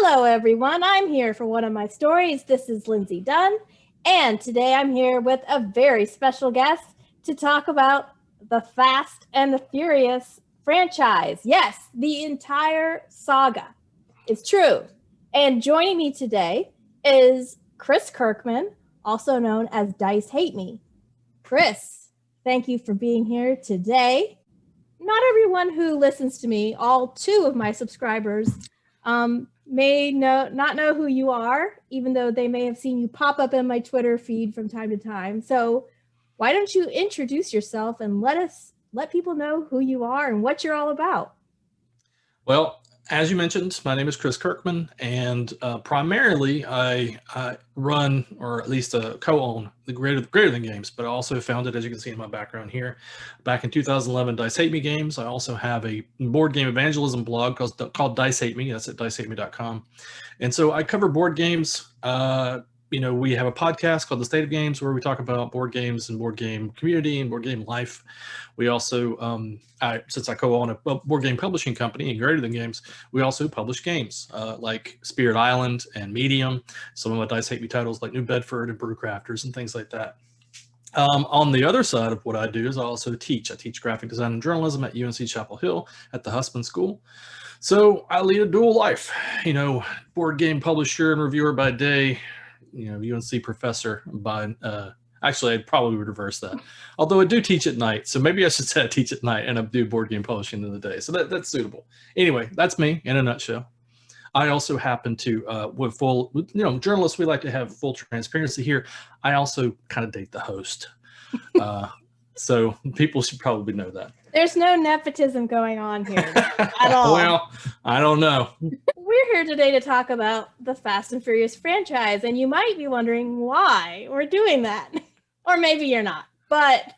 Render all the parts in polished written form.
Hello, everyone. I'm here for one of my stories. This is Lindsay Dunn, and today I'm here with a very special guest to talk about the Fast and the Furious franchise. Yes, the entire saga. It's true. And joining me today is Chris Kirkman, also known as Dice Hate Me. Chris, thank you for being here today. Not everyone who listens to me, all two of my subscribers, may not know who you are, even though they may have seen you pop up in my Twitter feed from time to time. So why don't you introduce yourself and let people know who you are and what you're all about? Well, as you mentioned, my name is Chris Kirkman, and primarily I run, or at least co-own, the Greater Than Games, but I also founded, as you can see in my background here, back in 2011, Dice Hate Me Games. I also have a board game evangelism blog called Dice Hate Me. That's at dicehateme.com. And so I cover board games. We have a podcast called The State of Games where we talk about board games and board game community and board game life. We also, since I co-own a board game publishing company in Greater Than Games, we also publish games like Spirit Island and Medium, some of my Dice Hate Me titles like New Bedford and Brewcrafters and things like that. On the other side of what I do is I also teach. I teach graphic design and journalism at UNC Chapel Hill at the Husband School. So I lead a dual life, board game publisher and reviewer by day, UNC professor by, actually I'd probably reverse that. Although I do teach at night. So maybe I should say I teach at night and I do board game publishing in the day. So that's suitable. Anyway, that's me in a nutshell. I also happen to, journalists, we like to have full transparency here. I also kind of date the host. So people should probably know that. There's no nepotism going on here at all. Well, I don't know. We're here today to talk about the Fast and Furious franchise, and you might be wondering why we're doing that. Or maybe you're not. But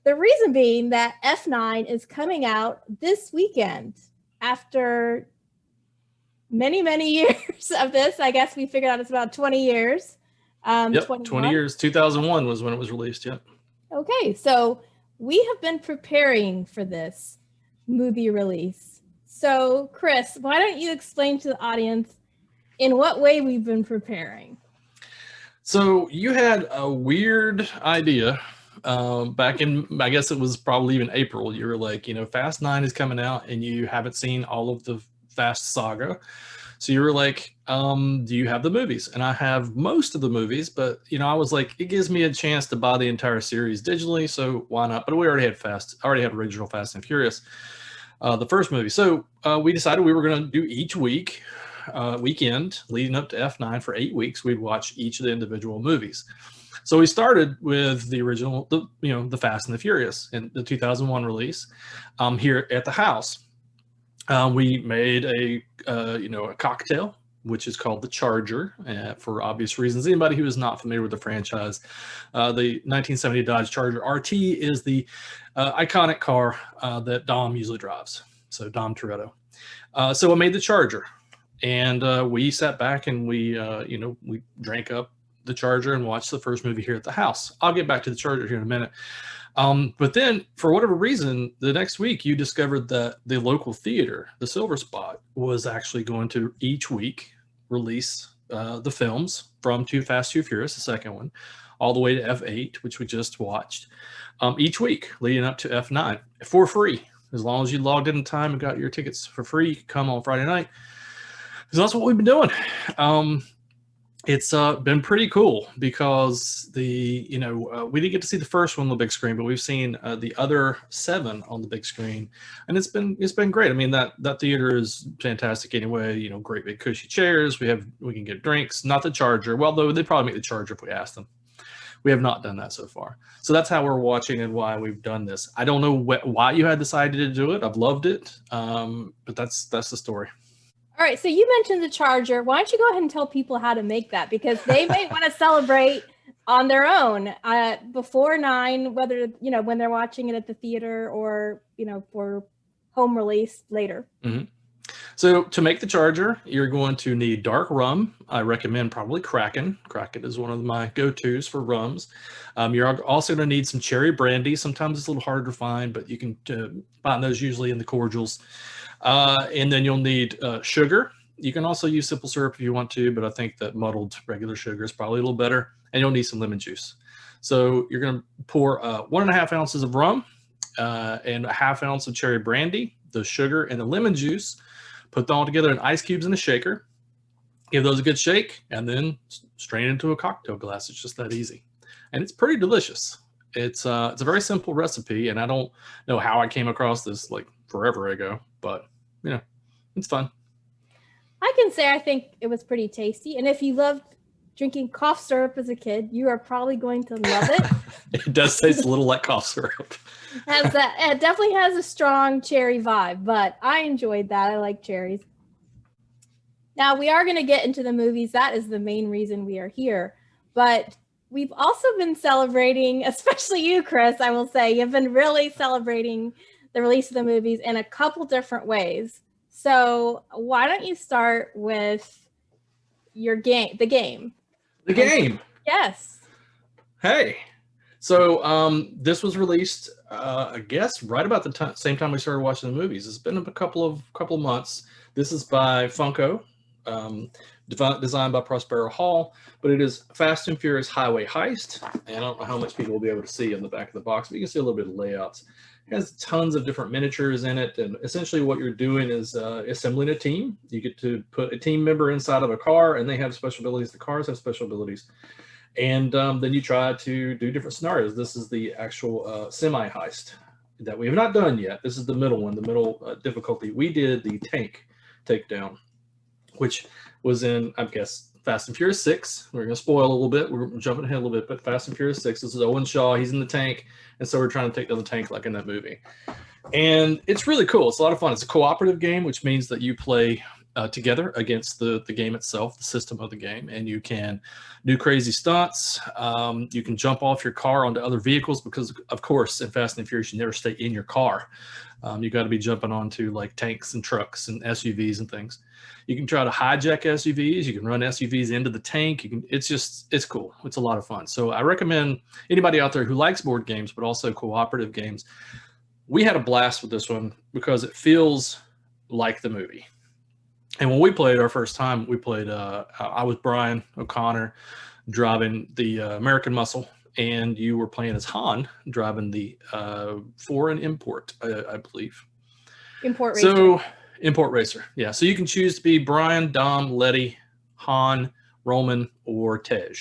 the reason being that F9 is coming out this weekend after many, many years of this. I guess we figured out it's about 20 years. Yep, 20 years. 2001 was when it was released, yep. Okay, so we have been preparing for this movie release. So, Chris, why don't you explain to the audience in what way we've been preparing? So you had a weird idea back in, I guess it was probably even April. You were like, Fast 9 is coming out and you haven't seen all of the Fast saga. So you were like, do you have the movies? And I have most of the movies, but I was like, it gives me a chance to buy the entire series digitally, so why not? But we already had original Fast and Furious, the first movie. So we decided we were going to do each weekend leading up to F9 for 8 weeks. We'd watch each of the individual movies. So we started with the original, the Fast and the Furious in the 2001 release here at the house. We made a cocktail, which is called the Charger, for obvious reasons. Anybody who is not familiar with the franchise, the 1970 Dodge Charger RT is the iconic car that Dom usually drives. So Dom Toretto. So I made the Charger, and we sat back and we drank up the Charger and watched the first movie here at the house. I'll get back to the Charger here in a minute. But then, for whatever reason, the next week you discovered that the local theater, the Silver Spot, was actually going to each week release the films from Too Fast, Too Furious, the second one, all the way to F8, which we just watched, each week leading up to F9 for free. As long as you logged in time and got your tickets for free, you could come on Friday night. So that's what we've been doing. It's been pretty cool because we didn't get to see the first one on the big screen, but we've seen the other 7 on the big screen, and it's been great. I mean, that theater is fantastic anyway. Great big cushy chairs. We can get drinks. Not the Charger. Well, though they'd probably make the Charger if we asked them. We have not done that so far. So that's how we're watching and why we've done this. I don't know why you had decided to do it. I've loved it, but that's the story. All right, so you mentioned the Charger. Why don't you go ahead and tell people how to make that? Because they may want to celebrate on their own before 9, whether, when they're watching it at the theater or, for home release later. Mm-hmm. So to make the Charger, you're going to need dark rum. I recommend probably Kraken. Kraken is one of my go-tos for rums. You're also going to need some cherry brandy. Sometimes it's a little harder to find, but you can find those usually in the cordials. And then you'll need sugar. You can also use simple syrup if you want to, but I think that muddled regular sugar is probably a little better. And you'll need some lemon juice. So you're going to pour 1.5 ounces of rum and a ½ ounce of cherry brandy, the sugar and the lemon juice. Put them all together in ice cubes in a shaker. Give those a good shake, and then strain into a cocktail glass. It's just that easy, and it's pretty delicious. It's a very simple recipe, and I don't know how I came across this like forever ago, but you know, it's fun. I can say I think it was pretty tasty, and if you loved drinking cough syrup as a kid, you are probably going to love it. It does taste a little like cough syrup. It definitely has a strong cherry vibe, but I enjoyed that. I like cherries. Now, we are going to get into the movies. That is the main reason we are here. But we've also been celebrating, especially you, Chris, I will say, you've been really celebrating the release of the movies in a couple different ways. So why don't you start with your game, the game? The game? Yes. Hey. So this was released, I guess, right about the same time we started watching the movies. It's been a couple of months. This is by Funko. Designed by Prospero Hall, but it is Fast and Furious Highway Heist. And I don't know how much people will be able to see on the back of the box, but you can see a little bit of layouts. It has tons of different miniatures in it, and essentially what you're doing is assembling a team. You get to put a team member inside of a car, and they have special abilities. The cars have special abilities. And then you try to do different scenarios. This is the actual semi-heist that we have not done yet. This is the middle one, the middle difficulty. We did the tank takedown, which was in, I guess, Fast and Furious 6. We're going to spoil a little bit. We're jumping ahead a little bit, but Fast and Furious 6. This is Owen Shaw. He's in the tank, and so we're trying to take down the tank like in that movie. And it's really cool. It's a lot of fun. It's a cooperative game, which means that you play together against the game itself, the system of the game, and you can do crazy stunts. You can jump off your car onto other vehicles because, of course, in Fast and Furious, you never stay in your car. You got to be jumping onto like tanks and trucks and SUVs and things. You can try to hijack SUVs. You can run SUVs into the tank. It's cool. It's a lot of fun. So I recommend anybody out there who likes board games, but also cooperative games. We had a blast with this one because it feels like the movie. And when we played our first time, we played, I was Brian O'Connor driving the American Muscle, and you were playing as Han driving the foreign import, I believe. Import racer. So, import racer. Yeah. So you can choose to be Brian, Dom, Letty, Han, Roman, or Tej.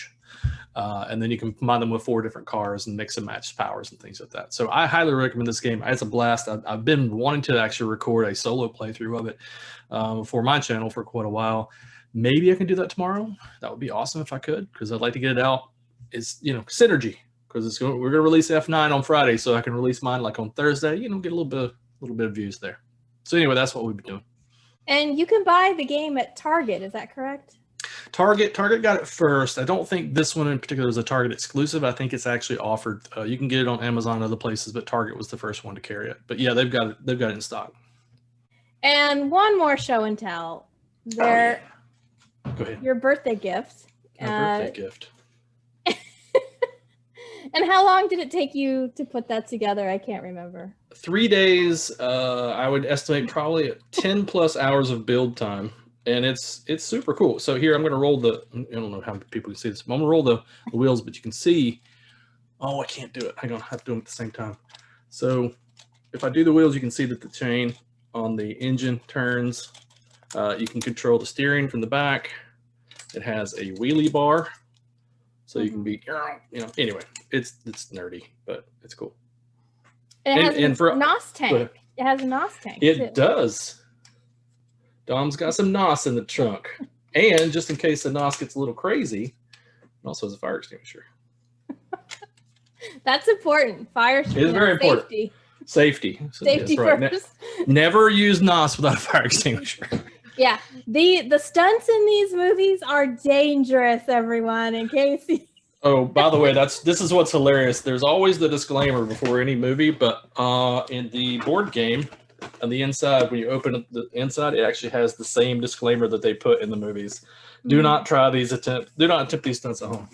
And then you can combine them with 4 different cars and mix and match powers and things like that. So I highly recommend this game. It's a blast. I've been wanting to actually record a solo playthrough of it for my channel for quite a while. Maybe I can do that tomorrow. That would be awesome if I could, because I'd like to get it out. It's, synergy, because we're going to release F9 on Friday, so I can release mine like on Thursday. Get a little bit of views there. So anyway, that's what we've been doing. And you can buy the game at Target. Is that correct? Target got it first. I don't think this one in particular is a Target exclusive. I think it's actually offered. You can get it on Amazon and other places, but Target was the first one to carry it. But yeah, they've got it in stock. And one more show and tell. Go ahead. Your birthday gift. Birthday gift. And how long did it take you to put that together? I can't remember. 3 days. I would estimate probably 10 plus hours of build time. And it's super cool. So here I'm going to roll I don't know how people can see this, but I'm going to roll the wheels, but you can see, I can't do it. Hang on, I have to do them at the same time. So if I do the wheels, you can see that the chain on the engine turns. You can control the steering from the back. It has a wheelie bar. So you can be, anyway, it's nerdy, but it's cool. It has a NOS tank. It has a NOS tank. It does. Dom's got some NOS in the trunk. And just in case the NOS gets a little crazy, it also has a fire extinguisher. That's important. Fire extinguisher. It is very important. Safety. So, safety right. first. Never use NOS without a fire extinguisher. Yeah. The stunts in these movies are dangerous, everyone, in case you... Oh, by the way, this is what's hilarious. There's always the disclaimer before any movie, but in the board game, on the inside, when you open the inside, it actually has the same disclaimer that they put in the movies. Do not attempt these stunts at home,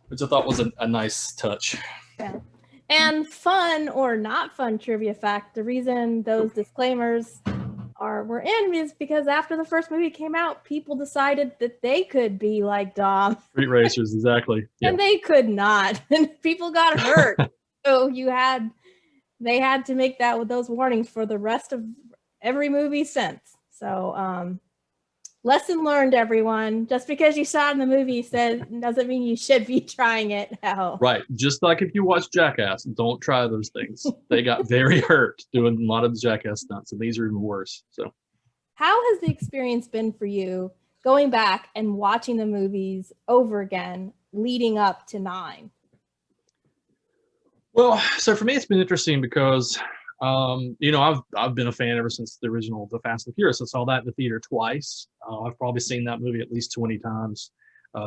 which I thought was a nice touch. Yeah. And fun or not fun trivia fact, the reason those disclaimers were in is because after the first movie came out, people decided that they could be like Dom. Street racers, exactly. Yeah. And they could not. And people got hurt. So they had to make that with those warnings for the rest of every movie since. So lesson learned, everyone. Just because you saw it in the movie doesn't mean you should be trying it now. Right. Just like if you watch Jackass, don't try those things. They got very hurt doing a lot of the Jackass stunts, and these are even worse. So how has the experience been for you going back and watching the movies over again leading up to 9? Well, so for me, it's been interesting because, I've been a fan ever since the original The Fast and Furious. I saw that in the theater twice. I've probably seen that movie at least 20 times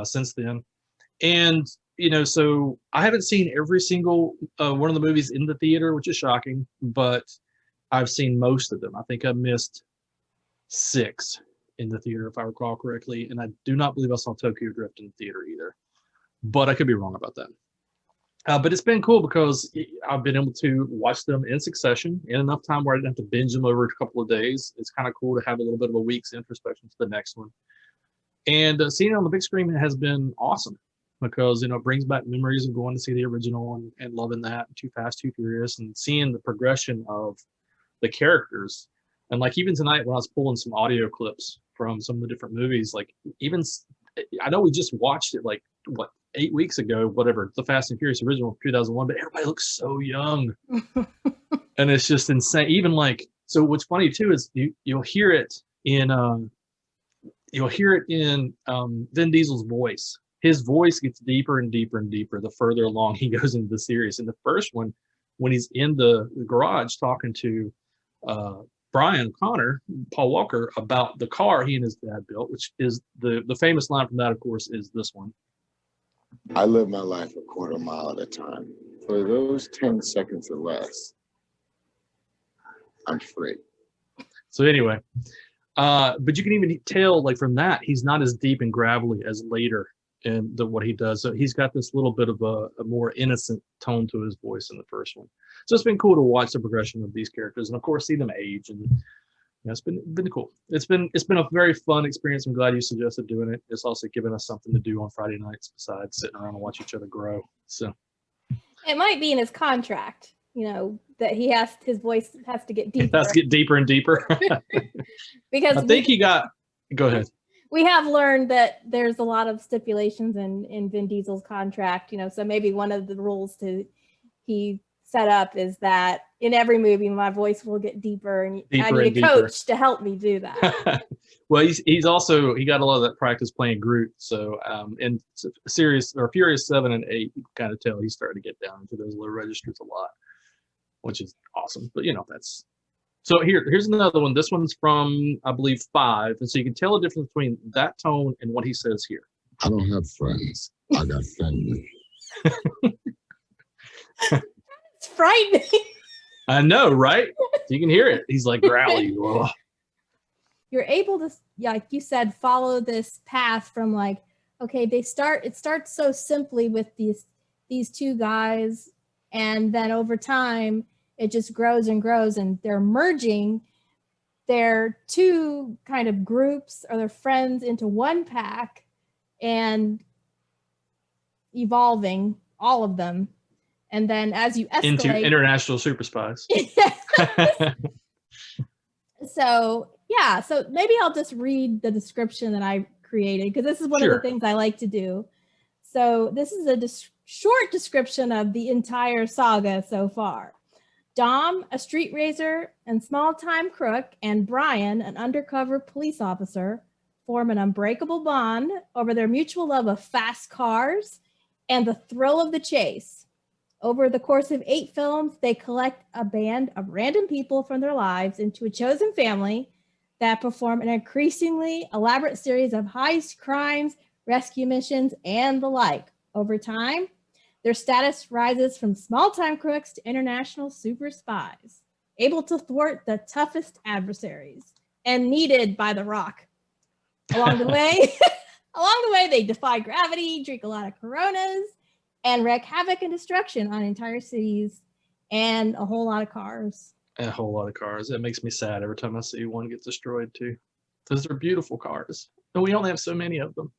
since then. And, so I haven't seen every single one of the movies in the theater, which is shocking, but I've seen most of them. I think I missed 6 in the theater, if I recall correctly. And I do not believe I saw Tokyo Drift in the theater either, but I could be wrong about that. But it's been cool because I've been able to watch them in succession in enough time where I didn't have to binge them over a couple of days. It's kind of cool to have a little bit of a week's introspection to the next one. And seeing it on the big screen has been awesome because, it brings back memories of going to see the original and loving that, Too Fast, Too Furious, and seeing the progression of the characters. And like even tonight when I was pulling some audio clips from some of the different movies, like even, I know we just watched it like, 8 weeks ago, whatever, the Fast and Furious original 2001, but everybody looks so young. And it's just insane. Even like, so what's funny too is you'll hear it in Vin Diesel's voice. His voice gets deeper and deeper and deeper the further along he goes into the series. In the first one, when he's in the garage talking to Brian Connor, Paul Walker, about the car he and his dad built, which is the famous line from that, of course, is this one. I live my life a quarter mile at a time. For those 10 seconds or less, I'm free. So anyway, but you can even tell, like from that, he's not as deep and gravelly as later in what he does. So he's got this little bit of a more innocent tone to his voice in the first one. So it's been cool to watch the progression of these characters, and of course see them age. And it's been cool. It's been a very fun experience. I'm glad you suggested doing it. It's also given us something to do on Friday nights besides sitting around and watch each other grow. So it might be in his contract, that his voice has to get deeper. It has to get deeper and deeper. Because I think go ahead. We have learned that there's a lot of stipulations in Vin Diesel's contract, so maybe one of the rules he set up is that in every movie my voice will get deeper, and I need a coach to help me do that. Well, he's also got a lot of that practice playing Groot. So in Furious 7 and 8, you can kind of tell he's starting to get down into those low registers a lot, which is awesome. But that's so here's another one. This one's from, I believe, 5, and so you can tell the difference between that tone and what he says here. I don't have friends. I got family. It's frightening. I know, right? You can hear it. He's like growly. You're able to, like you said, follow this path from like, okay, it starts so simply with these 2 guys, and then over time it just grows and grows, and they're merging their 2 kind of groups or their friends into one pack and evolving all of them. And then as you escalate into international super spies. So maybe I'll just read the description that I created, because this is one of the things I like to do. So this is a short description of the entire saga so far. Dom, a street racer and small-time crook, and Brian, an undercover police officer, form an unbreakable bond over their mutual love of fast cars and the thrill of the chase. Over the course of 8 films, they collect a band of random people from their lives into a chosen family that perform an increasingly elaborate series of heists, crimes, rescue missions, and the like. Over time, their status rises from small-time crooks to international super spies, able to thwart the toughest adversaries and needed by The Rock. Along the way, they defy gravity, drink a lot of Coronas, and wreak havoc and destruction on entire cities and a whole lot of cars. A whole lot of cars. It makes me sad every time I see one get destroyed too, because they're beautiful cars, and we don't have so many of them.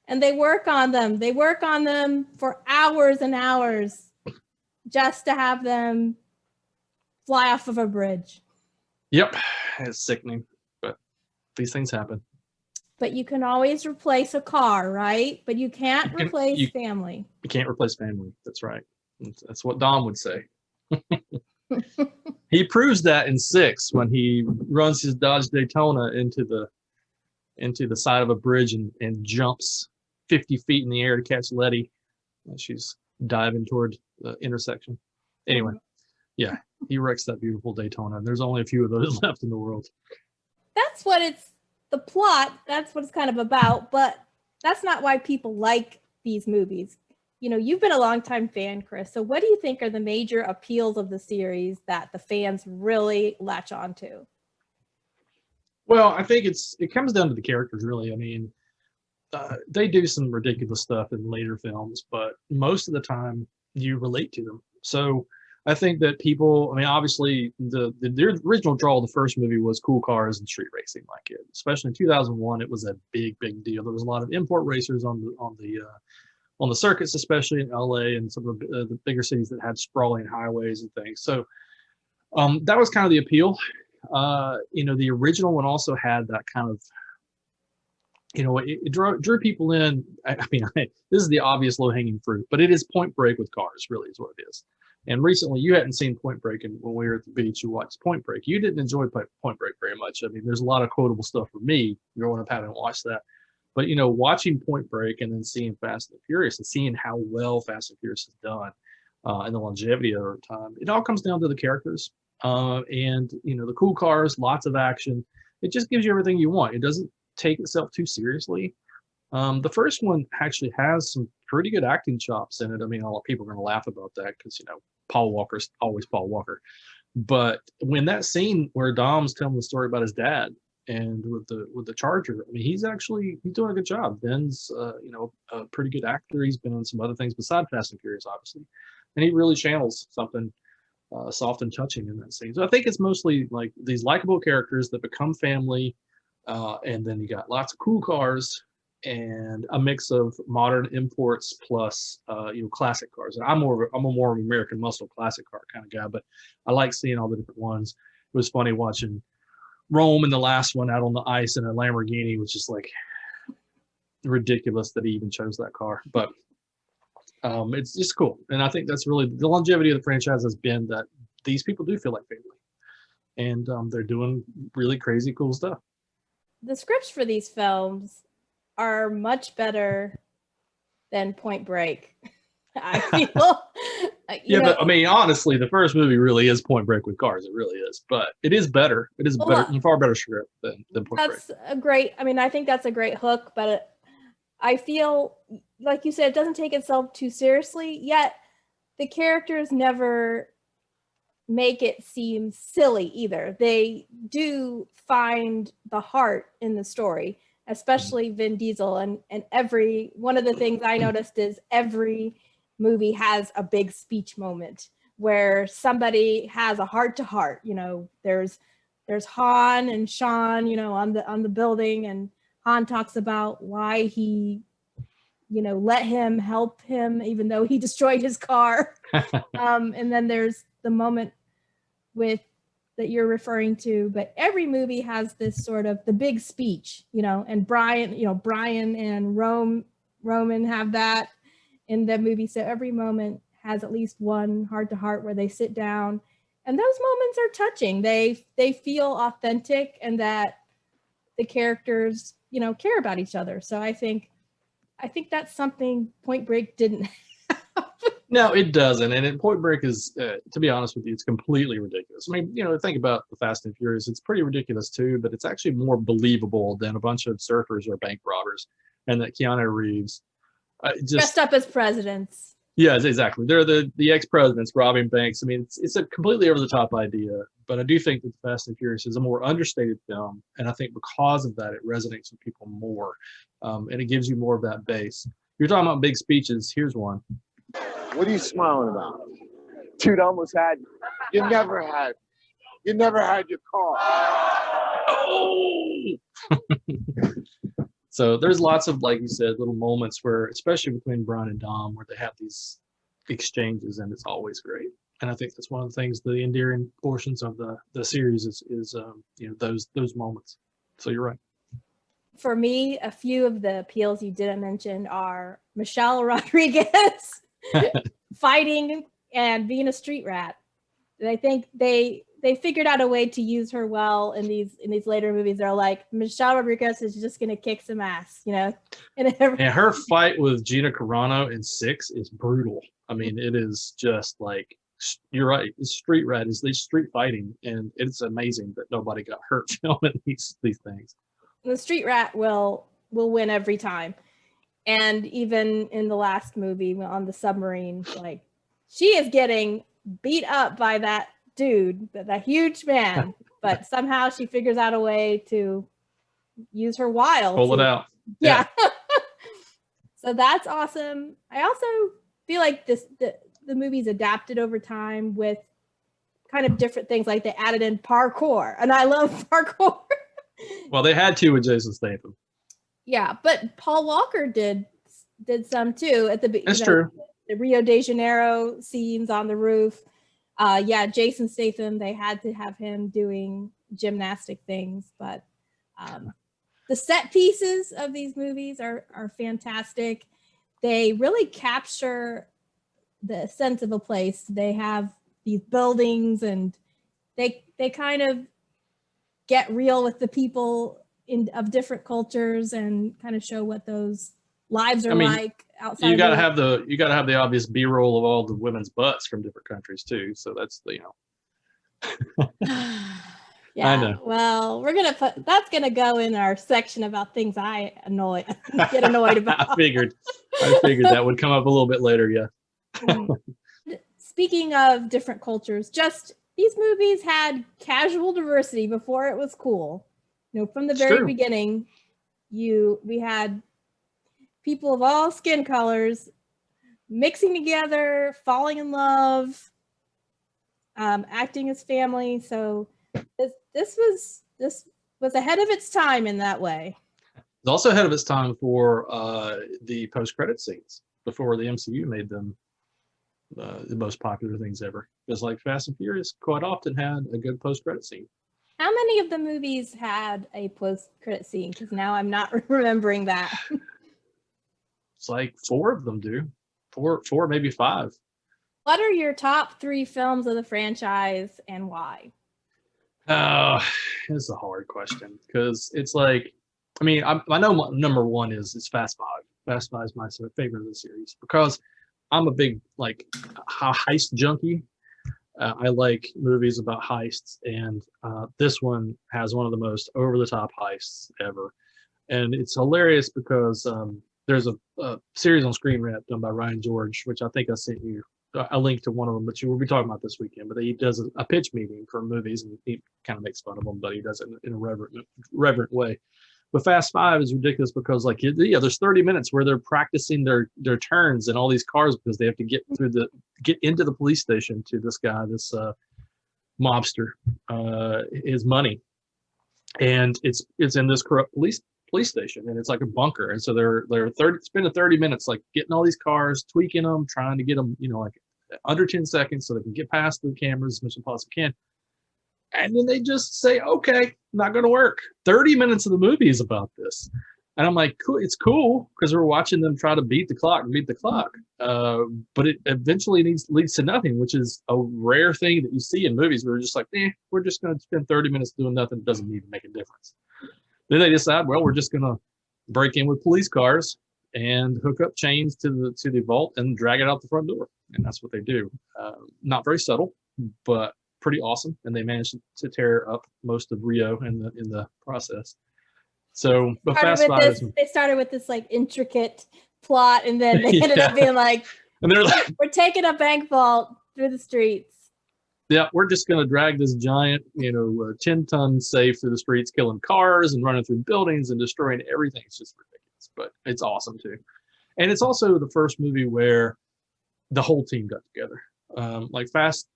And they work on them. They work on them for hours and hours just to have them fly off of a bridge. Yep, it's sickening, but these things happen. But you can always replace a car, right? But you can't replace family. You can't replace family. That's right. That's what Dom would say. He proves that in 6 when he runs his Dodge Daytona into the side of a bridge and jumps 50 feet in the air to catch Letty. She's diving toward the intersection. Anyway, yeah, he wrecks that beautiful Daytona. There's only a few of those left in the world. That's what it's the plot. That's what it's kind of about. But that's not why people like these movies. You know, you've been a longtime fan, Chris. So what do you think are the major appeals of the series that the fans really latch onto? Well, I think it comes down to the characters, really. I mean, they do some ridiculous stuff in later films, but most of the time you relate to them. So I think that people, I mean, obviously the original draw of the first movie was cool cars and street racing like it. Especially in 2001, it was a big deal. There was a lot of import racers on the circuits, especially in LA and some of the bigger cities that had sprawling highways and things. So that was kind of the appeal. The original one also had that kind of, it drew people in. I mean, this is the obvious low-hanging fruit, but it is Point Break with cars, really, is what it is. And recently, you hadn't seen Point Break, and when we were at the beach, you watched Point Break. You didn't enjoy Point Break very much. I mean, there's a lot of quotable stuff for me growing up having watched that. But, watching Point Break and then seeing Fast and Furious and seeing how well Fast and Furious is done and the longevity of time, it all comes down to the characters and, the cool cars, lots of action. It just gives you everything you want. It doesn't take itself too seriously. The first one actually has some pretty good acting chops in it. I mean, a lot of people are going to laugh about that because, Paul Walker's always Paul Walker. But when that scene where Dom's telling the story about his dad, and with the Charger, I mean, he's doing a good job. Ben's a pretty good actor. He's been on some other things besides Fast and Furious, obviously, and he really channels something soft and touching in that scene. So I think it's mostly like these likable characters that become family, and then you got lots of cool cars and a mix of modern imports plus classic cars. And I'm a more American muscle classic car kind of guy, but I like seeing all the different ones. It was funny watching Rome in the last one out on the ice in a Lamborghini, which is like ridiculous that he even chose that car. But it's just cool. And I think that's really the longevity of the franchise has been that these people do feel like family. And they're doing really crazy cool stuff. The scripts for these films are much better than Point Break. I feel. But I mean, honestly, the first movie really is Point Break with cars. It really is, but it is better. It is far better script than Point Break. That's a great. I mean, I think that's a great hook, but I feel like you said, it doesn't take itself too seriously. Yet the characters never make it seem silly either. They do find the heart in the story, especially Vin Diesel, and every one of the things I noticed is every movie has a big speech moment where somebody has a heart-to-heart. There's Han and Sean, on the building, and Han talks about why he, let him help him even though he destroyed his car. And then there's the moment that you're referring to, but every movie has this sort of the big speech, and Brian and Roman have that in the movie. So every moment has at least one heart-to-heart where they sit down, and those moments are touching. They feel authentic, and that the characters, care about each other. So I think that's something Point Break didn't have. No, it doesn't. And Point Break is, to be honest with you, it's completely ridiculous. I mean, think about the Fast and Furious. It's pretty ridiculous too, but it's actually more believable than a bunch of surfers or bank robbers, and that Keanu Reeves dressed up as presidents. Yes, exactly. They're the ex-presidents robbing banks. I mean, it's a completely over-the-top idea, but I do think that the Fast and Furious is a more understated film, and I think because of that, it resonates with people more, and it gives you more of that base. You're talking about big speeches. Here's one. What are you smiling about? Dude, almost had. You never had. You never had your car. Oh. So there's lots of, like you said, little moments where, especially between Brian and Dom, where they have these exchanges, and it's always great. And I think that's one of the things, the endearing portions of the series is you know, those moments. So you're right. For me, a few of the appeals you didn't mention are Michelle Rodriguez fighting and being a street rat. And I think they figured out a way to use her well in these later movies. They're like, Michelle Rodriguez is just gonna kick some ass, you know. And her fight with Gina Carano in 6 is brutal. I mean, it is just like, you're right. It's street rat is they street fighting, and it's amazing that nobody got hurt filming these things. The street rat will win every time. And even in the last movie on the submarine, like, she is getting beat up by that dude, that huge man, but somehow she figures out a way to use her wile. Pull it out. Yeah. So that's awesome. I also feel like the movie's adapted over time with kind of different things. Like they added in parkour, and I love parkour. Well, they had to with Jason Statham. Yeah, but Paul Walker did some too at the beginning. That's true. The Rio de Janeiro scenes on the roof. Yeah, Jason Statham, they had to have him doing gymnastic things, but the set pieces of these movies are fantastic. They really capture the sense of a place. They have these buildings, and they kind of get real with the people of different cultures and kind of show what those lives are like outside. You gotta have the obvious B-roll of all the women's butts from different countries too. So that's the, you know. Yeah, I know. Well, that's gonna go in our section about things I get annoyed about. I figured that would come up a little bit later. Yeah. Speaking of different cultures, just these movies had casual diversity before it was cool. You know, from the very beginning, we had people of all skin colors mixing together, falling in love, acting as family. So this was ahead of its time in that way. It's also ahead of its time for the post-credit scenes before the MCU made them the most popular things ever. Just like Fast and Furious quite often had a good post-credit scene. How many of the movies had a post-credit scene? Because now I'm not remembering that. It's like 4 of them do. 4, maybe 5. What are your top 3 films of the franchise and why? It's a hard question because it's like, I mean, I know number 1 is Fast 5. Fast 5 is my favorite of the series because I'm a big like heist junkie. I like movies about heists, and this one has one of the most over-the-top heists ever. And it's hilarious because there's a series on Screen Rant done by Ryan George, which I think I sent you a link to one of them, but you will be talking about this weekend. But he does a pitch meeting for movies, and he kind of makes fun of them, but he does it in a reverent way. But Fast 5 is ridiculous because, like, yeah, there's 30 minutes where they're practicing their turns in all these cars because they have to get into the police station to this guy, this mobster, his money, and it's in this corrupt police station, and it's like a bunker, and so they're spending 30 minutes like getting all these cars, tweaking them, trying to get them, you know, like under 10 seconds so they can get past the cameras as much as possible can. And then they just say, okay, not going to work. 30 minutes of the movie is about this. And I'm like, cool, it's cool because we're watching them try to beat the clock. But it eventually leads to nothing, which is a rare thing that you see in movies where we're just like, we're just going to spend 30 minutes doing nothing. It doesn't even make a difference. Then they decide, well, we're just going to break in with police cars and hook up chains to the vault and drag it out the front door. And that's what they do. Not very subtle, but pretty awesome, and they managed to tear up most of Rio in the process. So, but Fast 5 they started with this like intricate plot, and then they ended up being like, and they're like, we're taking a bank vault through the streets. Yeah, we're just going to drag this giant, 10-ton safe through the streets, killing cars and running through buildings and destroying everything. It's just ridiculous, but it's awesome too. And it's also the first movie where the whole team got together. Like Fast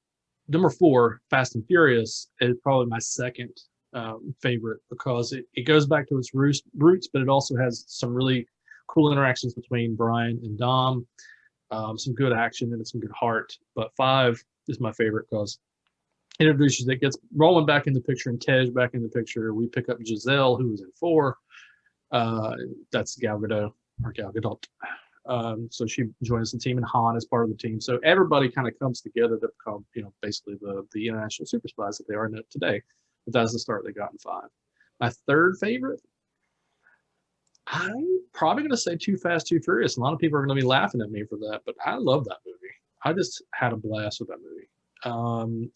number 4, Fast and Furious, is probably my second favorite because it goes back to its roots, but it also has some really cool interactions between Brian and Dom, some good action and some good heart. But 5 is my favorite because it introduces it, gets Roman back in the picture and Tej back in the picture. We pick up Giselle, who was in 4. That's Gal Gadot or Gal Gadot. So she joins the team, and Han is part of the team. So everybody kind of comes together to become, basically the international super spies that they are today. But that's the start they got in 5. My third favorite, I'm probably going to say Too Fast, Too Furious. A lot of people are going to be laughing at me for that, but I love that movie. I just had a blast with that movie.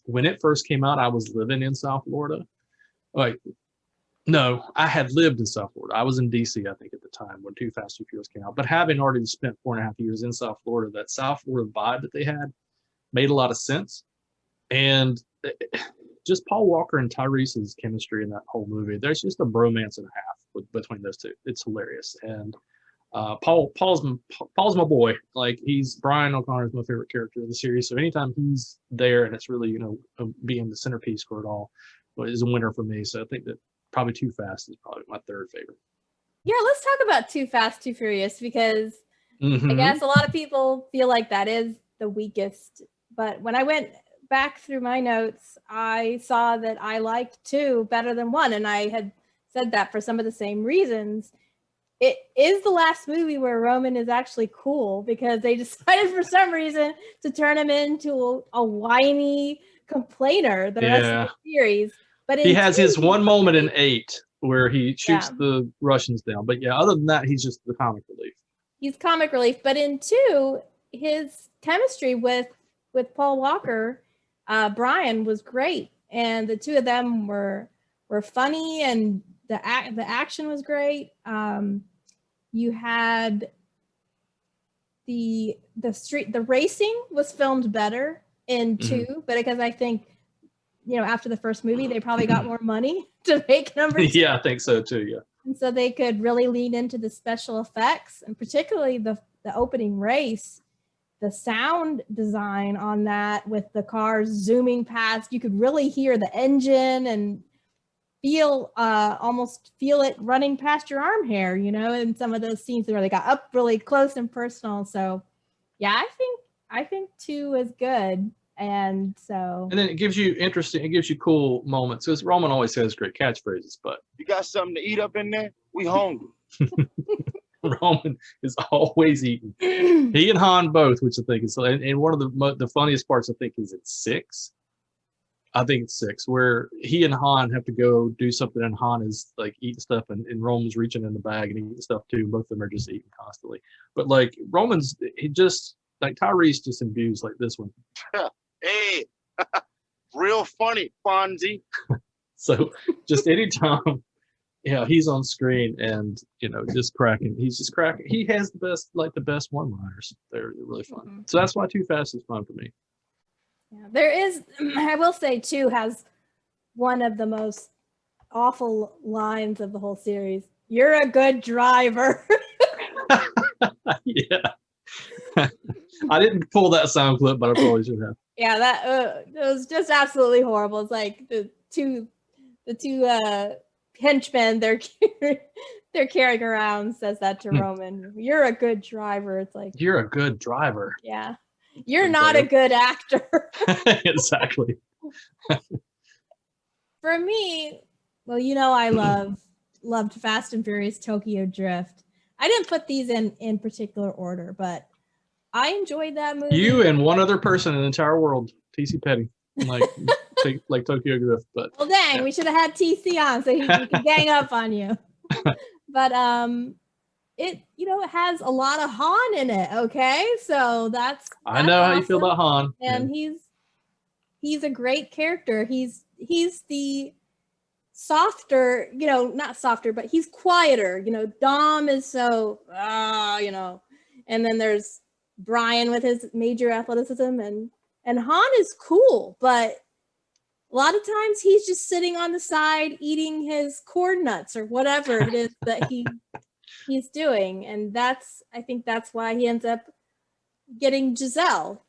When it first came out, I was living in South Florida. No, I had lived in South Florida. I was in DC, I think, at the time when Too Fast, Too Furious came out. But having already spent 4.5 years in South Florida, that South Florida vibe that they had made a lot of sense. And just Paul Walker and Tyrese's chemistry in that whole movie, there's just a bromance and a half between those two. It's hilarious. And Paul's my boy. Like, Brian O'Connor is my favorite character in the series. So anytime he's there, and it's really, being the centerpiece for it all, is a winner for me. So I think that probably Too Fast is probably my third favorite. Yeah, let's talk about Too Fast, Too Furious, because I guess a lot of people feel like that is the weakest. But when I went back through my notes, I saw that I liked 2 better than 1, and I had said that for some of the same reasons. It is the last movie where Roman is actually cool, because they decided for some reason to turn him into a whiny complainer the rest of the series. But he has his one moment in 8 where he shoots the Russians down. But yeah, other than that, he's just the comic relief. He's comic relief. But in 2, his chemistry with Paul Walker, Brian, was great, and the 2 of them were funny, and the action was great. You had the racing was filmed better in 2, but because I think, after the first movie, they probably got more money to make number 2. Yeah, I think so too. Yeah. And so they could really lean into the special effects, and particularly the opening race, the sound design on that with the cars zooming past. You could really hear the engine and almost feel it running past your arm hair, in some of those scenes where they got up really close and personal. So yeah, I think 2 is good. And then it gives you cool moments, because Roman always says great catchphrases, but you got something to eat up in there? We hungry. Roman is always eating. He and Han both, which I think is, and one of the funniest parts, I think, is at 6. I think it's 6, where he and Han have to go do something, and Han is like eating stuff, and Roman's reaching in the bag and eating stuff too. Both of them are just eating constantly. But like Roman's, he just, like, Tyrese just imbues like this one. Hey, real funny, Fonzie. So just anytime, he's on screen and, just cracking. He's just cracking. He has the best one-liners. They're really fun. Mm-hmm. So that's why Too Fast is fun for me. Yeah, there is, I will say 2 has one of the most awful lines of the whole series. You're a good driver. Yeah. I didn't pull that sound clip, but I probably should have. Yeah, that it was just absolutely horrible. It's like the two henchmen they're carrying around says that to Roman. You're a good driver. It's like, you're a good driver. Yeah. You're not a good actor. Exactly. For me, well, I loved Fast and Furious Tokyo Drift. I didn't put these in particular order, but I enjoyed that movie. You and one other person in the entire world, TC Petty, like Tokyo Drift. But well, dang, we should have had TC on so he could gang up on you. But it has a lot of Han in it. Okay, so that's I know awesome. How you feel about Han, and he's a great character. He's the softer, not softer, but he's quieter. Dom is so and then there's Brian with his major athleticism, and Han is cool, but a lot of times he's just sitting on the side eating his corn nuts or whatever it is that he's doing, and I think that's why he ends up getting Giselle.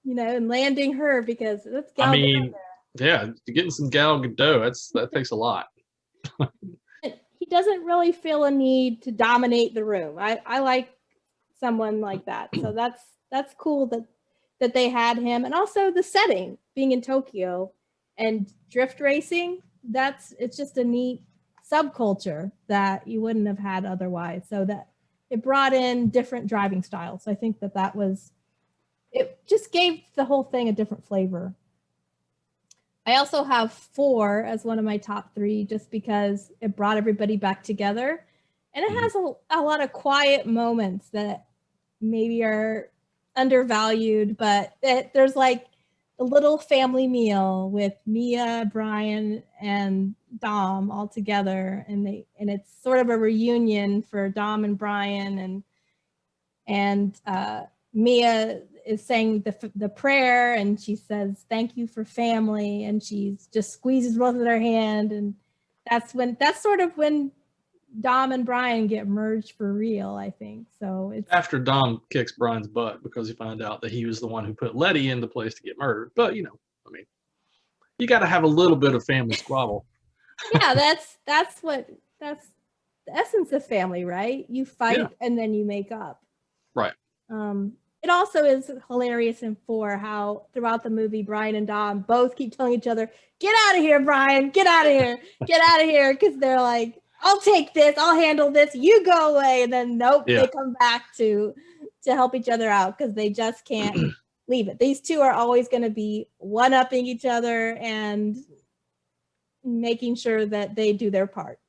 and landing her because that's I Gal mean, yeah, getting some Gal Gadot, that takes a lot. Gadot. He doesn't really feel a need to dominate the room. I like someone like that. So that's cool that they had him. And also the setting, being in Tokyo and drift racing, it's just a neat subculture that you wouldn't have had otherwise. So that it brought in different driving styles. I think it just gave the whole thing a different flavor. I also have 4 as one of my top 3 just because it brought everybody back together. And it has a lot of quiet moments that maybe are undervalued, but there's like a little family meal with Mia, Brian, and Dom all together, and it's sort of a reunion for Dom and Brian, and Mia is saying the prayer, and she says thank you for family, and she just squeezes both of their hand, and that's sort of when Dom and Brian get merged for real, I think. So it's after Dom kicks Brian's butt because he found out that he was the one who put Letty in the place to get murdered. But I mean, you got to have a little bit of family squabble. Yeah, that's the essence of family, right? You fight and then you make up. Right. It also is hilarious in 4 how throughout the movie Brian and Dom both keep telling each other, "Get out of here, Brian! Get out of here! Get out of here!" Because they're like, "I'll take this. I'll handle this. You go away." And then nope, they come back to help each other out because they just can't leave it. These two are always going to be one-upping each other and making sure that they do their part.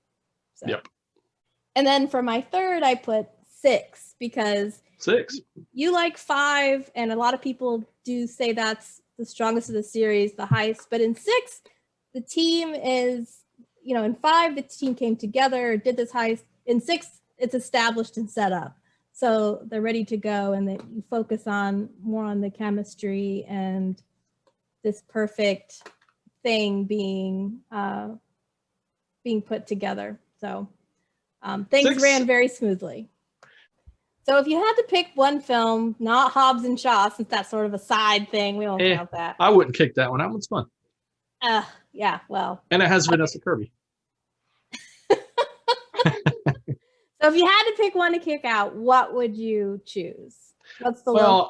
So. Yep. And then for my 3rd, I put 6 because 6. You like 5, and a lot of people do say that's the strongest of the series, the highest. But in 6, the team is, in 5, the team came together, did this heist. In 6, it's established and set up. So they're ready to go, and you focus more on the chemistry and this perfect thing being put together. So things ran very smoothly. So if you had to pick one film, not Hobbs and Shaw, since that's sort of a side thing, we won't count that. I wouldn't kick that one. That one's fun. Yeah, well. And it has Vanessa Kirby. So if you had to pick one to kick out, what would you choose? What's the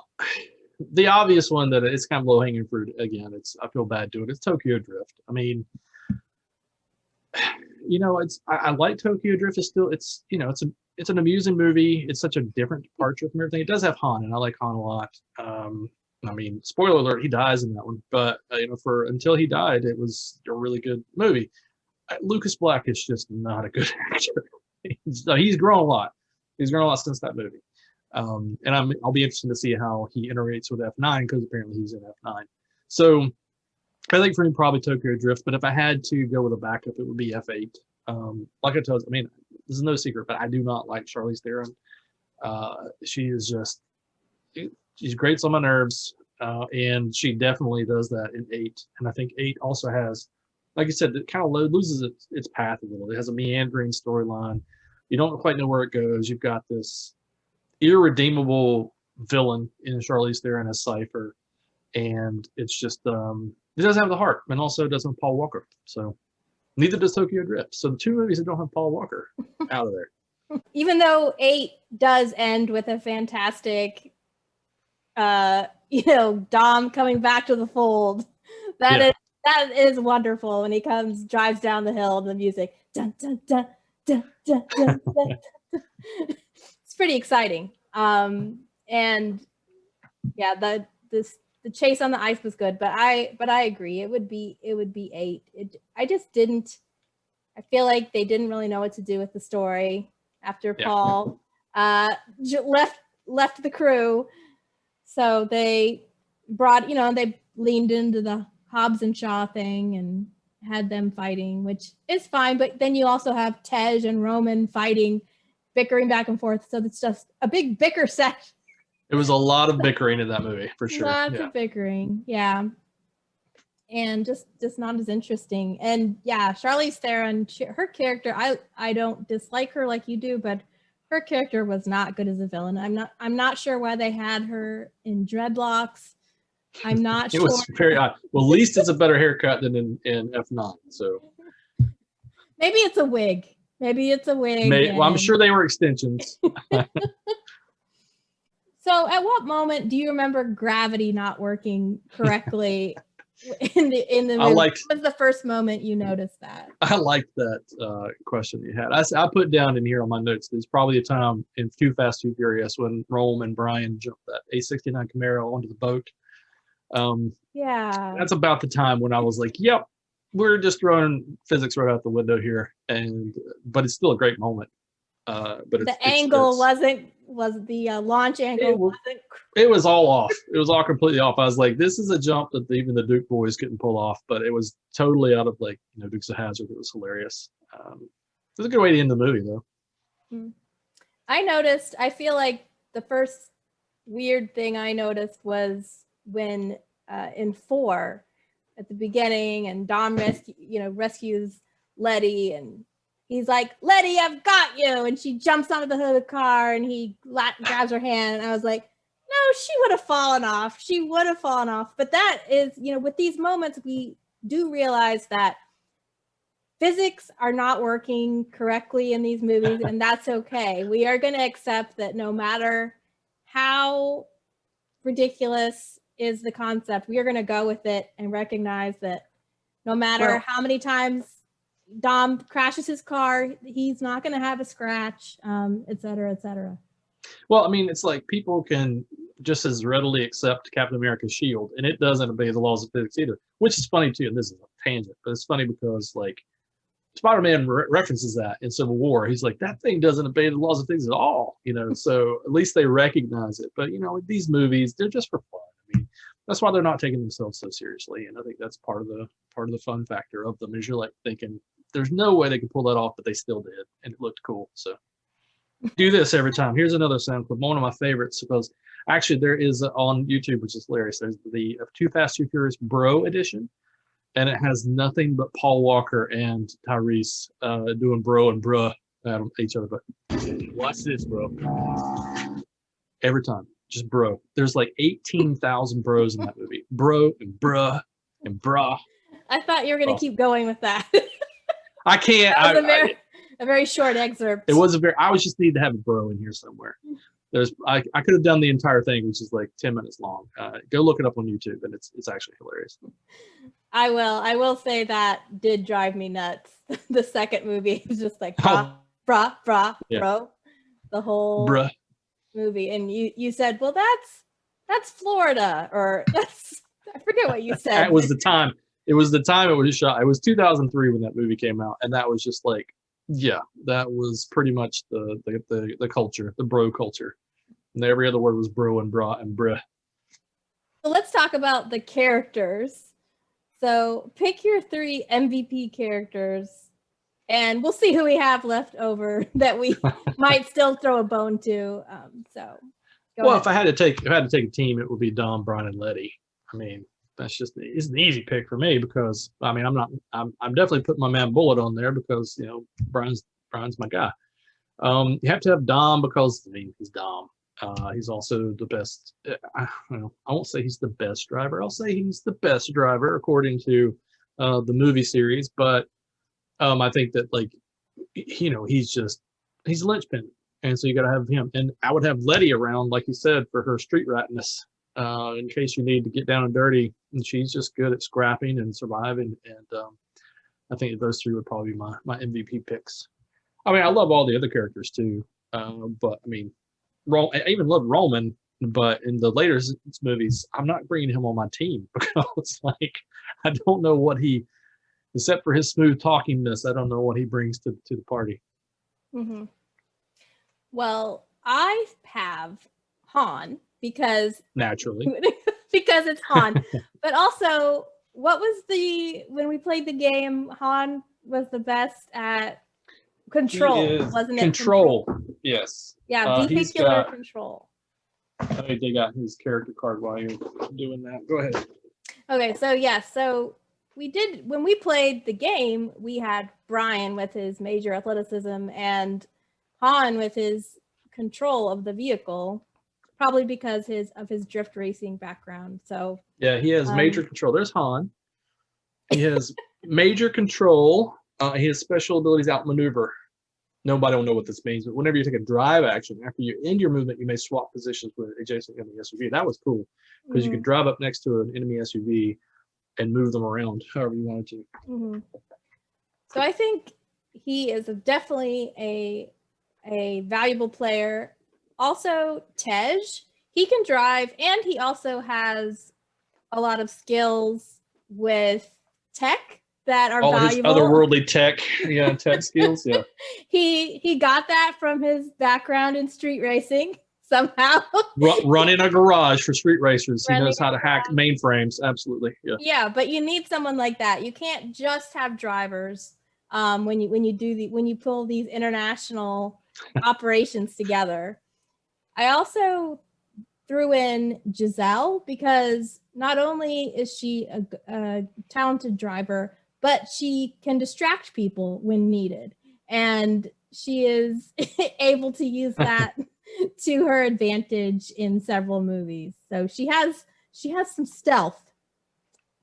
the obvious one that it's kind of low hanging fruit again. I feel bad doing it. It's Tokyo Drift. I mean, I like Tokyo Drift. It's an amusing movie. It's such a different departure from everything. It does have Han, and I like Han a lot. I mean, spoiler alert, he dies in that one. But until he died, it was a really good movie. Lucas Black is just not a good actor. He's grown a lot. He's grown a lot since that movie. And I'll be interested to see how he interacts with F9 because apparently he's in F9. So I think for me, probably Tokyo Drift. But if I had to go with a backup, it would be F8. Like I told you, I mean, this is no secret, but I do not like Charlize Theron. She is she's grates on my nerves. And she definitely does that in 8. And I think 8 also has, like you said, it kind of loses its path a little. It has a meandering storyline. You don't quite know where it goes. You've got this irredeemable villain in Charlize Theron as Cypher. And it's just, it doesn't have the heart. And also it doesn't have Paul Walker. So neither does Tokyo Drift. So the 2 movies that don't have Paul Walker out of there. Even though 8 does end with a fantastic, Dom coming back to the fold. That is wonderful when he drives down the hill, the music. Dun, dun, dun, dun, dun, dun, dun. It's pretty exciting. And yeah, the chase on the ice was good, but I agree. It would be 8. I feel like they didn't really know what to do with the story after Paul left the crew. So they they leaned into the Hobbs and Shaw thing and had them fighting, which is fine. But then you also have Tej and Roman fighting, bickering back and forth. So it's just a big bicker set. It was a lot of bickering in that movie, for sure. Lots of bickering, yeah. And just not as interesting. And yeah, Charlize Theron, her character, I don't dislike her like you do, but her character was not good as a villain. I'm not sure why they had her in dreadlocks. I'm not It sure. was very odd. Well, at least it's a better haircut than in F9. So Maybe it's a wig. Maybe it's a wig. well, I'm sure they were extensions. So at what moment do you remember gravity not working correctly in the movie? What was the first moment you noticed that? I liked that question you had. I put down in here on my notes, there's probably a time in Too Fast, Too Furious when Rome and Brian jumped that A69 Camaro onto the boat. Yeah. That's about the time when I was like, yep, we're just throwing physics right out the window here. But it's still a great moment. But the angle was the launch angle it was all off. It was all completely off. I was like, this is a jump that even the Duke boys couldn't pull off, but it was totally out of Dukes of Hazzard. It was hilarious. It was a good way to end the movie though. I feel like the first weird thing I noticed was when in 4 at the beginning and Dom rescues Letty and he's like, Letty, I've got you. And she jumps onto the hood of the car and he grabs her hand. And I was like, no, she would have fallen off. She would have fallen off. But that is, with these moments, we do realize that physics are not working correctly in these movies. And that's okay. We are going to accept that no matter how ridiculous is the concept, we are going to go with it and recognize that no matter how many times Dom crashes his car, he's not going to have a scratch, et cetera, et cetera. Well, I mean, it's like people can just as readily accept Captain America's shield, and it doesn't obey the laws of physics either, which is funny too. And this is a tangent, but it's funny because Spider-Man references that in Civil War. He's like, that thing doesn't obey the laws of physics at all, So at least they recognize it. But these movies, they're just for fun. I mean, that's why they're not taking themselves so seriously, and I think that's part of the fun factor of them. Is you're like thinking, there's no way they could pull that off, but they still did, and it looked cool. So do this every time. Here's another sound clip, one of my favorites, because actually there is on YouTube, which is hilarious. There's the Too Fast, Too Furious Bro edition, and it has nothing but Paul Walker and Tyrese doing bro and bruh at each other. But watch this, bro. Every time, just bro. There's like 18,000 bros in that movie. Bro and bruh and brah. I thought you were going to keep going with that. I can't. That was a very short excerpt. It was I was just need to have a bro in here somewhere. I could have done the entire thing, which is like 10 minutes long. Go look it up on YouTube, and it's actually hilarious. I will say that did drive me nuts. The second movie was just like brah, bro, the whole movie. And you said, well, that's Florida, or I forget what you said. That was the time. It was the time it was shot. It was 2003 when that movie came out, and that was just like, yeah, that was pretty much the culture, the bro culture. And every other word was bro and bra and bruh. So let's talk about the characters. So pick your 3 MVP characters, and we'll see who we have left over that we might still throw a bone to. If I had to take a team, it would be Dom, Brian, and Letty. I mean, it's an easy pick for me because I mean I'm definitely putting my man Bullet on there because Brian's my guy. You have to have Dom because he's Dom. He's also the best. I won't say he's the best driver. I'll say he's the best driver according to the movie series. But I think that he's a linchpin, and so you got to have him. And I would have Letty around, like you said, for her street ratness. In case you need to get down and dirty, and she's just good at scrapping and surviving. And I think those 3 would probably be my MVP picks. I mean, I love all the other characters too, but I mean, I even love Roman. But in the later movies, I'm not bringing him on my team because I don't know what he, except for his smooth talkingness, I don't know what he brings to the party. Mm-hmm. Well, I have Han. Because it's Han. But also, what was when we played the game, Han was the best at control, wasn't it? Control, yes. Yeah, vehicular control. Let me dig out his character card while you're doing that. Go ahead. Okay, so we did, when we played the game, we had Brian with his major athleticism and Han with his control of the vehicle. probably because of his drift racing background. So Yeah, he has major control. There's Han. He has major control. He has special abilities outmaneuver. Nobody will know what this means, but whenever you take a drive action, after you end your movement, you may swap positions with an adjacent enemy SUV. That was cool because you could drive up next to an enemy SUV and move them around however you wanted to. So I think he is definitely a valuable player. Also, Tej, he can drive, and he also has a lot of skills with tech that are valuable. His otherworldly tech, tech skills. Yeah, he got that from his background in street racing somehow. Running a garage for street racers. He knows how to hack mainframes. Absolutely. Yeah. Yeah, but you need someone like that. You can't just have drivers when you pull these international operations together. I also threw in Giselle because not only is she a talented driver, but she can distract people when needed. And she is able to use that to her advantage in several movies. So she has some stealth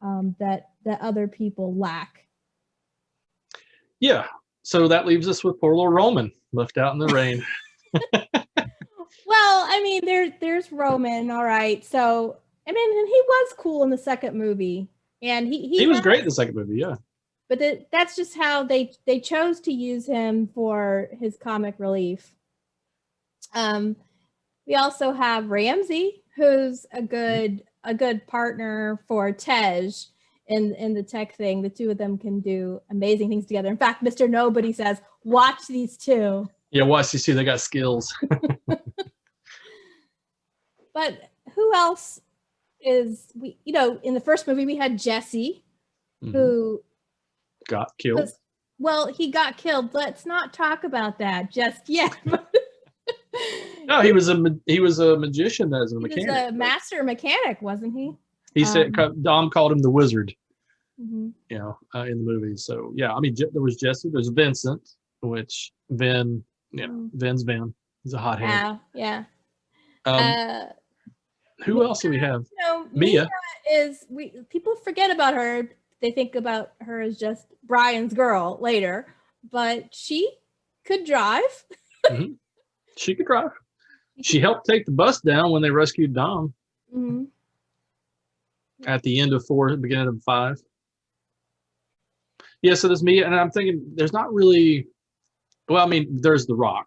that other people lack. Yeah. So that leaves us with poor little Roman left out in the rain. Well, I mean, there's Roman, all right. So I mean, and he was cool in the second movie, and he was great in the second movie, yeah. But that's just how they chose to use him for his comic relief. We also have Ramsey, who's a good partner for Tej in the tech thing. The two of them can do amazing things together. In fact, Mr. Nobody says, "Watch these two." Yeah, watch. You see, they got skills. But who else is in the first movie we had Jesse, who got killed. He got killed. Let's not talk about that just yet. No, he was a magician as a mechanic. He was a master mechanic, wasn't he? He said Dom called him the wizard. Mm-hmm. In the movie. So yeah, I mean, there was Jesse. There's Vincent, which Vin. Vin's Vin. He's a hothead. Yeah. Who else do we have? Mia people forget about her. They think about her as just Brian's girl later, but she could drive. Mm-hmm. She could drive. She helped take the bus down when they rescued Dom. Mm-hmm. At the end of 4, beginning of 5. Yeah, so there's Mia, and I'm thinking there's not really. Well, I mean, there's The Rock.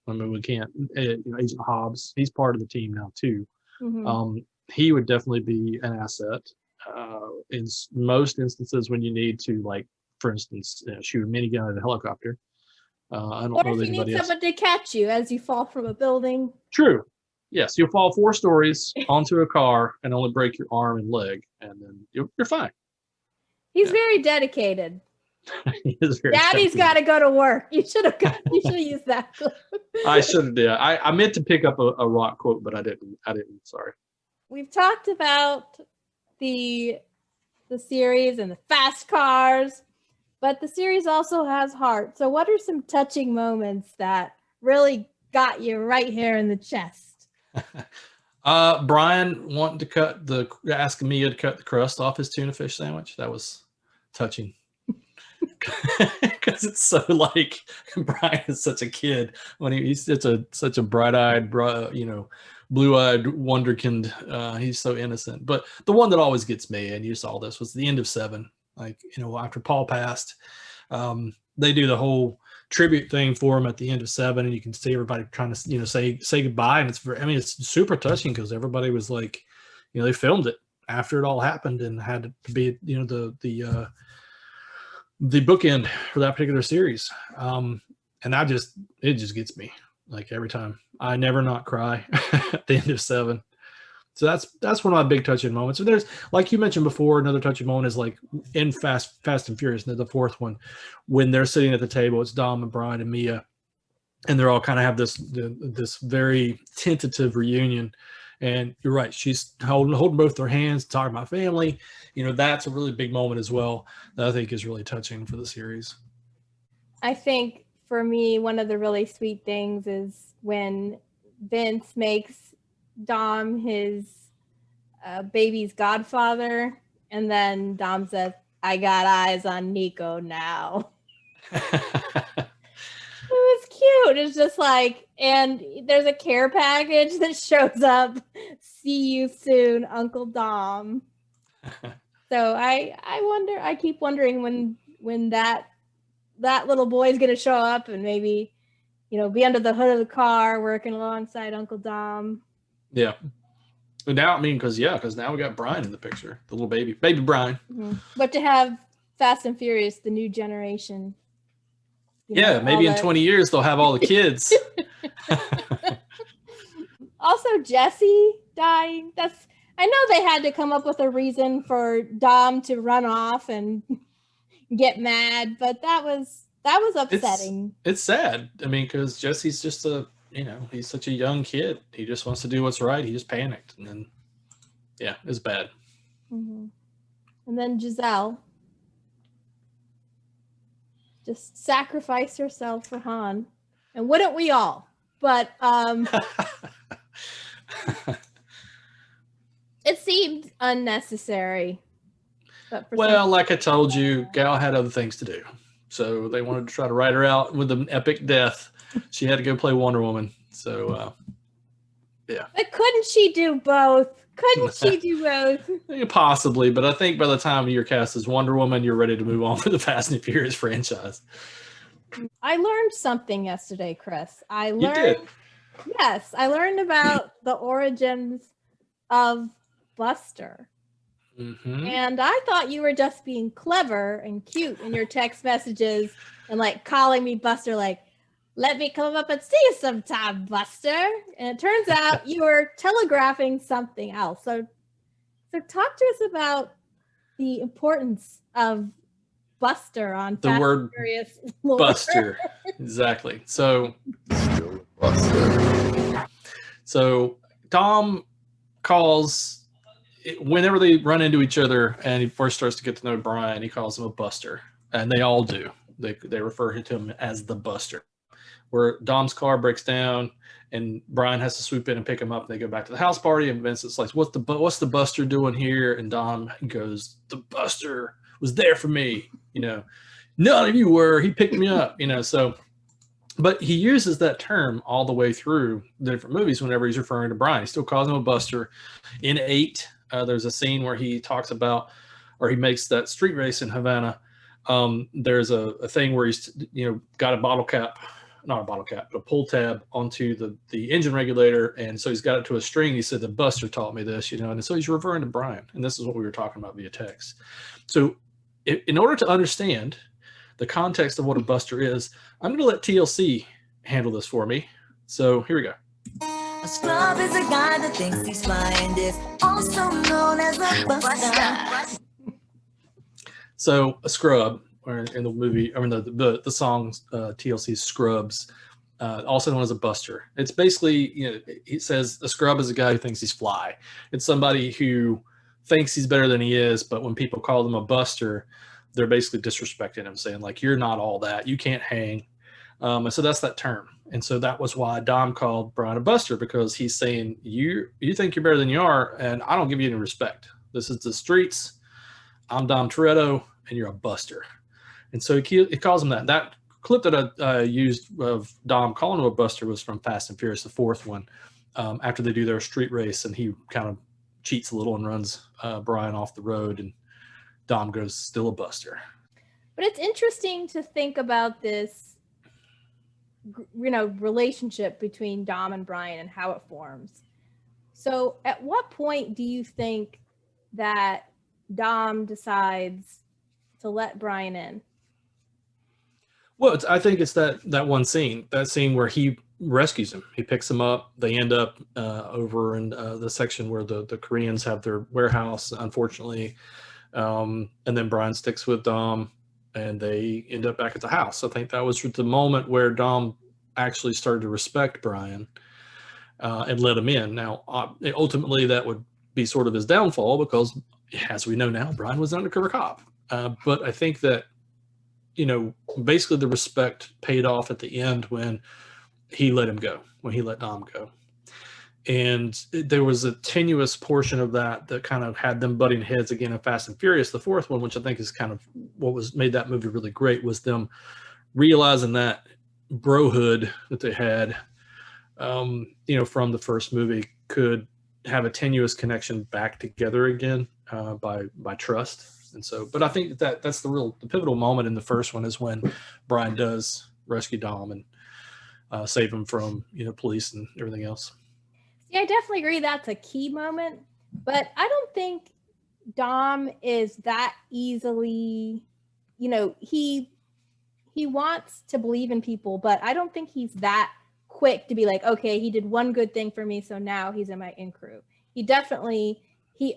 I mean, we can't. Agent Hobbs. He's part of the team now too. Mm-hmm. He would definitely be an asset in most instances when you need to, like, for instance, shoot a minigun at a helicopter. I don't know if you need someone to catch you as you fall from a building. True. Yes, you'll fall 4 stories onto a car and only break your arm and leg, and then you're fine. He's very dedicated. He is very Daddy's got to go to work. You should have used that. I should have did. I meant to pick up a Rock quote, but I didn't. Sorry. We've talked about the series and the fast cars, but the series also has heart. So what are some touching moments that really got you right here in the chest? Brian wanting to asking Mia to cut the crust off his tuna fish sandwich. That was touching. Because it's so like Brian is such a kid when he's such a bright-eyed, blue-eyed wonderkind. He's so innocent. But the one that always gets me, and you saw this, was the end of 7. Like, after Paul passed, they do the whole tribute thing for him at the end of 7, and you can see everybody trying to say goodbye, and it's super touching because everybody was like, they filmed it after it all happened and had to be the bookend for that particular series. And it just gets me, like, every time. I never not cry at the end of 7. So that's one of my big touching moments. And there's, like you mentioned before, another touching moment is like in Fast and Furious, the 4th one, when they're sitting at the table. It's Dom and Brian and Mia, and they're all kind of have this very tentative reunion. And you're right, she's holding both their hands, talking about family. That's a really big moment as well that I think is really touching for the series. I think for me, one of the really sweet things is when Vince makes Dom his baby's godfather, and then Dom says, "I got eyes on Nico now." It was cute. It's just like, and there's a care package that shows up. "See you soon, Uncle Dom." So I keep wondering when that little boy's gonna show up and maybe, be under the hood of the car working alongside Uncle Dom. Yeah. And now, because now we got Brian in the picture, the little baby Brian. Mm-hmm. But to have Fast and Furious, the new generation. Maybe in 20 years they'll have all the kids. Also, Jesse dying. I know they had to come up with a reason for Dom to run off and get mad, but that was upsetting. It's sad. Because Jesse's just he's such a young kid. He just wants to do what's right. He just panicked, and then, it's bad. Mm-hmm. And then Giselle just sacrificed herself for Han, and wouldn't we all? But it seemed unnecessary. But like I told you, Gal had other things to do, so they wanted to try to write her out with an epic death. She had to go play Wonder Woman. So, yeah. But couldn't she do both? Possibly, but I think by the time you're cast as Wonder Woman, you're ready to move on with the Fast and Furious franchise. I learned something yesterday, Chris. You did? Yes, I learned about the origins of Buster. Mm-hmm. And I thought you were just being clever and cute in your text messages and like calling me Buster, like, "Let me come up and see you sometime, Buster." And it turns out you were telegraphing something else. So talk to us about the importance of Buster on the Fast word and Furious lore. Buster. Exactly. So Still Buster. So Dom calls, whenever they run into each other and he first starts to get to know Brian, he calls him a Buster. And they all do. They refer to him as the Buster. Where Dom's car breaks down and Brian has to swoop in and pick him up. And they go back to the house party, and Vincent's like, what's the Buster doing here? And Dom goes, "The Buster was there for me. None of you were. He picked me up." So, but he uses that term all the way through the different movies whenever he's referring to Brian. He still calls him a Buster. In 8, there's a scene where he talks about, or he makes that street race in Havana. There's a thing where he's, got a bottle cap, not a bottle cap, but a pull tab onto the engine regulator. And so he's got it to a string. He said, "The Buster taught me this," and so he's referring to Brian. And this is what we were talking about via text. So in order to understand the context of what a Buster is, I'm going to let TLC handle this for me. So here we go. A scrub is a guy that thinks he's flying, is also known as a buster. So a scrub, or in the movie, the song TLC's Scrubs, also known as a Buster. It's basically, he says a scrub is a guy who thinks he's fly. It's somebody who thinks he's better than he is, but when people call them a Buster, they're basically disrespecting him, saying like, "You're not all that. You can't hang." And so that's that term. And so that was why Dom called Brian a Buster, because he's saying, you think you're better than you are, and I don't give you any respect. This is the streets. I'm Dom Toretto, and you're a Buster. And so he calls him that. That clip that I used of Dom calling him a Buster was from Fast and Furious, the 4th one, after they do their street race, and he kind of cheats a little and runs Brian off the road, and Dom goes, "Still a Buster." But it's interesting to think about this, relationship between Dom and Brian and how it forms. So at what point do you think that Dom decides to let Brian in? Well, I think it's that one scene, where he rescues him. He picks him up. They end up over in the section where the Koreans have their warehouse, unfortunately. And then Brian sticks with Dom, and they end up back at the house. I think that was the moment where Dom actually started to respect Brian and let him in. Now, ultimately, that would be sort of his downfall, because, as we know now, Brian was an undercover cop. But I think that, basically the respect paid off at the end when he let him go, when he let Dom go. there was a tenuous portion of that kind of had them butting heads again in Fast and Furious, the fourth one, which I think is kind of what made that movie really great, was them realizing that brohood that they had, from the first movie could have a tenuous connection back together again by trust. And so, but I think that's the pivotal moment in the first one is when Brian does rescue Dom and save him from police and everything else. Yeah, I definitely agree that's a key moment, but I don't think Dom is that easily, he wants to believe in people, but I don't think he's that quick to be like, okay, he did one good thing for me, so now he's in my in crew. He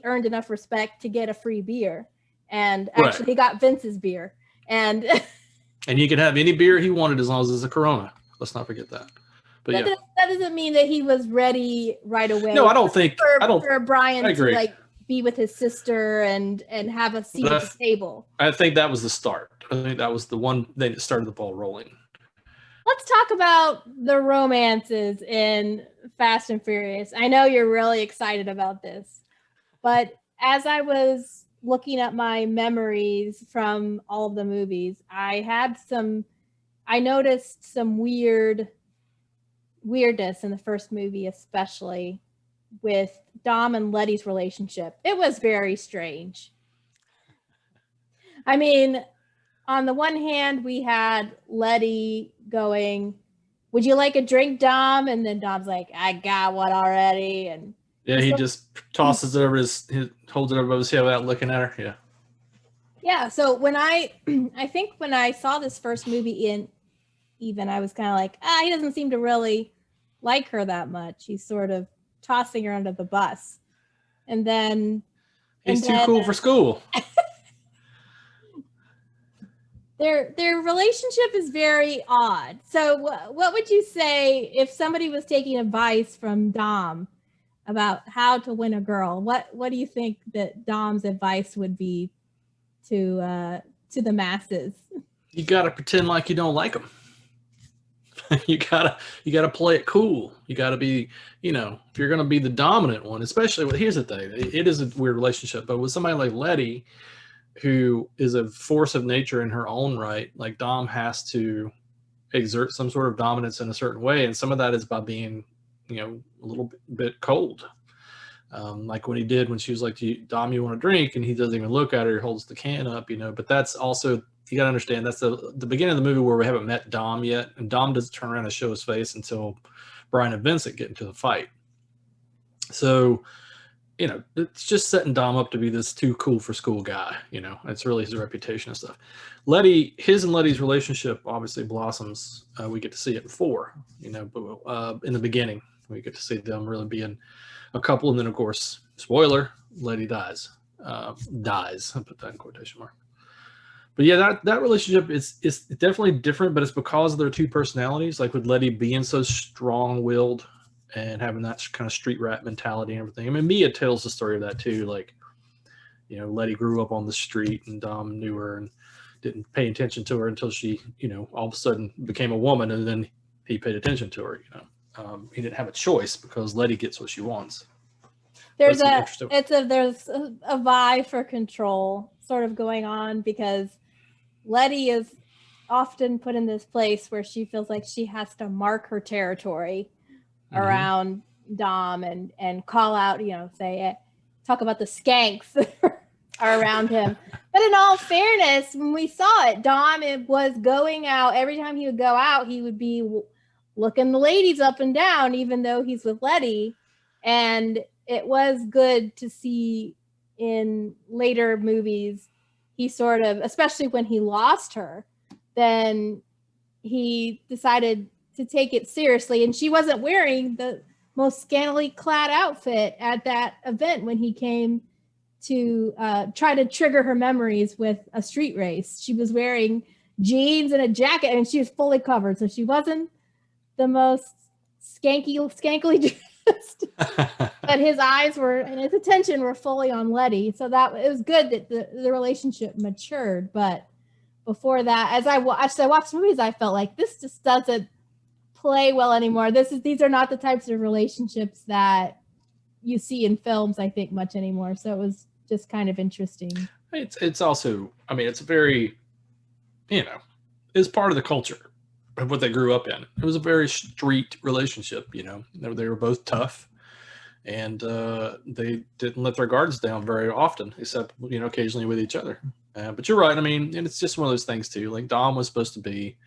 earned enough respect to get a free beer, and actually he got Vince's beer, and you can have any beer he wanted as long as it's a Corona. Let's not forget that. But that doesn't mean that he was ready right away. No, I don't think for Brian to be with his sister and have a seat at the table. I think that was the start. I think that was the one thing that started the ball rolling. Let's talk about the romances in Fast and Furious. I know you're really excited about this, but as I was looking at my memories from all of the movies, I noticed some weirdness in the first movie, especially with Dom and Letty's relationship. It was very strange. I mean, on the one hand, we had Letty going, "Would you like a drink, Dom?" And then Dom's like, "I got one already." And he just tosses it over holds it over his head without looking at her. Yeah. Yeah. So when I think when I saw this first movie I was kind of like, he doesn't seem to really like her that much. He's sort of tossing her under the bus. And then he's too cool for school. Their relationship is very odd. So what would you say if somebody was taking advice from Dom about how to win a girl? What do you think that Dom's advice would be to the masses? You got to pretend like you don't like them. you gotta play it cool. You gotta be, if you're gonna be the dominant one, especially here's the thing, it is a weird relationship, but with somebody like Letty, who is a force of nature in her own right, like Dom has to exert some sort of dominance in a certain way, and some of that is by being, a little bit cold. Like when she was like, "Dom, you want a drink?" and he doesn't even look at her, he holds the can up, but that's also, you got to understand, that's the beginning of the movie where we haven't met Dom yet, and Dom doesn't turn around and show his face until Brian and Vincent get into the fight. So, it's just setting Dom up to be this too cool for school guy. It's really his reputation and stuff. His and Letty's relationship obviously blossoms. We get to see it in 4, but in the beginning, we get to see them really being a couple, and then of course, spoiler, Letty dies. Dies. I put that in quotation mark. But yeah, that relationship is definitely different, but it's because of their two personalities. Like with Letty being so strong-willed and having that kind of street rat mentality and everything. I mean, Mia tells the story of that too. Like, Letty grew up on the street and Dom knew her and didn't pay attention to her until she, all of a sudden became a woman, and then he paid attention to her. He didn't have a choice because Letty gets what she wants. There's a vie for control sort of going on, because Letty is often put in this place where she feels like she has to mark her territory around Dom and call out, talk about the skanks that are around him. But in all fairness, when we saw it, Dom was going out. Every time he would go out, he would be looking the ladies up and down, even though he's with Letty. And it was good to see in later movies, he sort of, especially when he lost her, then he decided to take it seriously. And she wasn't wearing the most scantily clad outfit at that event when he came to try to trigger her memories with a street race. She was wearing jeans and a jacket, and she was fully covered. So she wasn't the most skankily dressed, but his eyes and his attention were fully on Letty. So it was good that the relationship matured. But before that, as I watched movies, I felt like this just doesn't play well anymore. These are not the types of relationships that you see in films, I think, much anymore. So it was just kind of interesting. It's also, I mean, it's very, it's part of the culture of what they grew up in. It was a very street relationship, They were both tough, and they didn't let their guards down very often, except, occasionally with each other. But you're right. I mean, and it's just one of those things too. Like Dom was supposed to be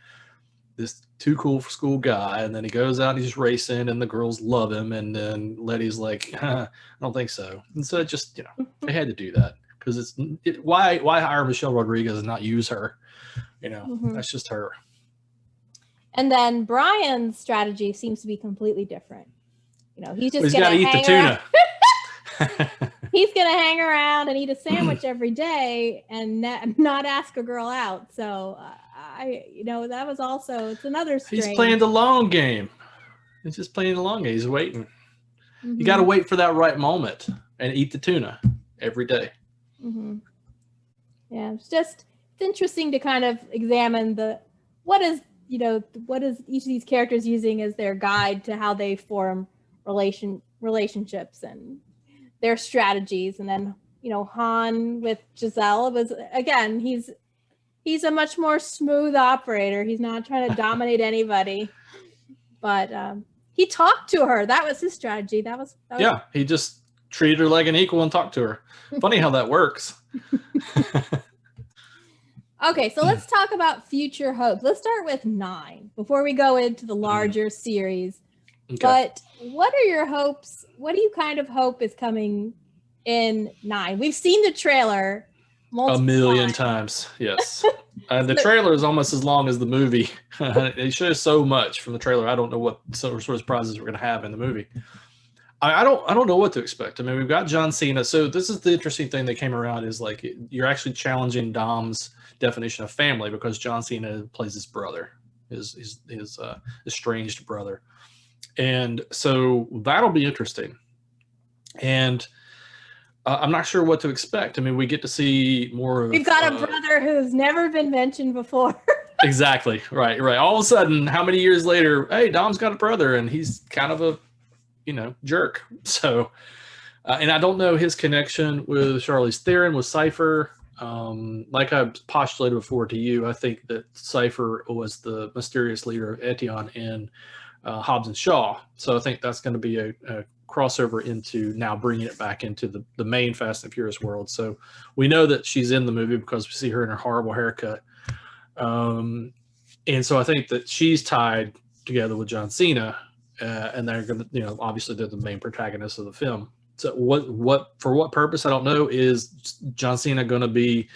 this too cool for school guy, and then he goes out and he's racing, and the girls love him, and then Letty's like, I don't think so. And so it just, they had to do that because why hire Michelle Rodriguez and not use her? That's just her. And then Brian's strategy seems to be completely different. He's just got to eat the tuna. He's going to hang around and eat a sandwich every day and not ask a girl out. So that was also, it's another strange. He's playing the long game. He's just playing the long game. He's waiting. You got to wait for that right moment and eat the tuna every day. Yeah, it's interesting to kind of examine what is each of these characters using as their guide to how they form relationships and their strategies. And then, Han with Giselle was, again, he's a much more smooth operator. He's not trying to dominate anybody, but he talked to her. That was his strategy. That was he just treated her like an equal and talked to her. Funny how that works. Okay, so let's talk about future hopes. Let's start with 9 before we go into the larger series. Okay. But what are your hopes? What do you kind of hope is coming in 9? We've seen the trailer multiple million times. Yes. The trailer is almost as long as the movie. It shows so much from the trailer. I don't know what sort of surprises we're going to have in the movie. I don't know what to expect. I mean, we've got John Cena. So this is the interesting thing that came around is like you're actually challenging Dom's definition of family because John Cena plays his brother, his estranged brother. And so that'll be interesting. And I'm not sure what to expect. I mean, we get to see more of... We've got a brother who's never been mentioned before. Exactly. Right. All of a sudden, how many years later, hey, Dom's got a brother and he's kind of a, jerk. So, and I don't know his connection with Charlize Theron, with Cypher. Like I postulated before to you, I think that Cypher was the mysterious leader of Etion in Hobbs and Shaw. So I think that's going to be a crossover into now bringing it back into the main Fast and Furious world. So we know that she's in the movie because we see her in her horrible haircut. And so I think that she's tied together with John Cena, and they're going to, obviously they're the main protagonists of the film. So for what purpose, I don't know. Is John Cena going to be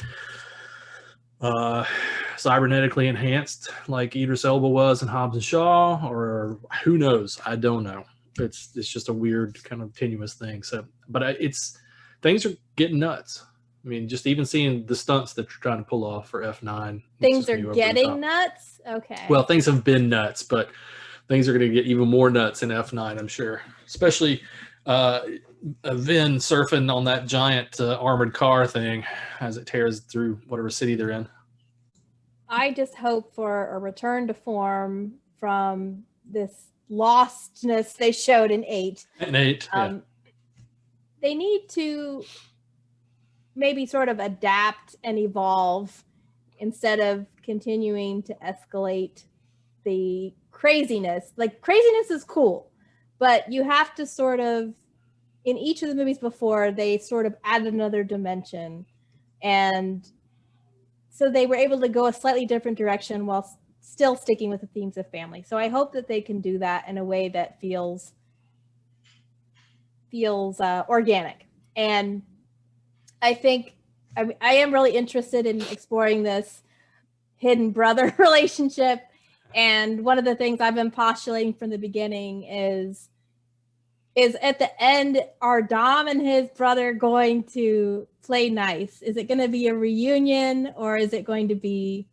cybernetically enhanced like Idris Elba was in Hobbs and Shaw, or who knows? I don't know. It's just a weird kind of tenuous thing. So, but things are getting nuts. I mean, just even seeing the stunts that you're trying to pull off for F9. Things are getting nuts? Okay. Well, things have been nuts, but things are going to get even more nuts in F9, I'm sure. Especially Vin surfing on that giant armored car thing as it tears through whatever city they're in. I just hope for a return to form from this lostness they showed in 8. In 8, yeah. They need to maybe sort of adapt and evolve instead of continuing to escalate the craziness. Like, craziness is cool, but you have to sort of, in each of the movies before, they sort of added another dimension. And so they were able to go a slightly different direction while still sticking with the themes of family. So I hope that they can do that in a way that feels organic. And I think I am really interested in exploring this hidden brother relationship. And one of the things I've been postulating from the beginning is at the end, are Dom and his brother going to play nice? Is it going to be a reunion, or is it going to be,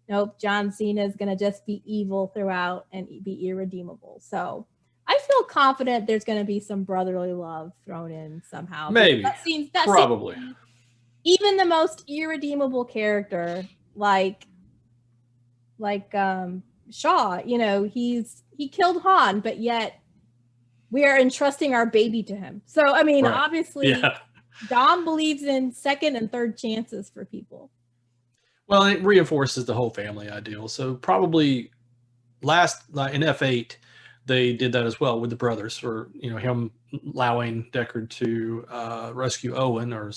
nope, John Cena is going to just be evil throughout and be irredeemable? So I feel confident there's going to be some brotherly love thrown in somehow. Maybe. Probably. Even the most irredeemable character, like Shaw, he's he killed Han, but yet we are entrusting our baby to him. So, I mean, Right. obviously, Yeah. Dom believes in second and third chances for people. Well, it reinforces the whole family ideal. So probably in F8, they did that as well with the brothers, or him allowing Deckard to rescue Owen, or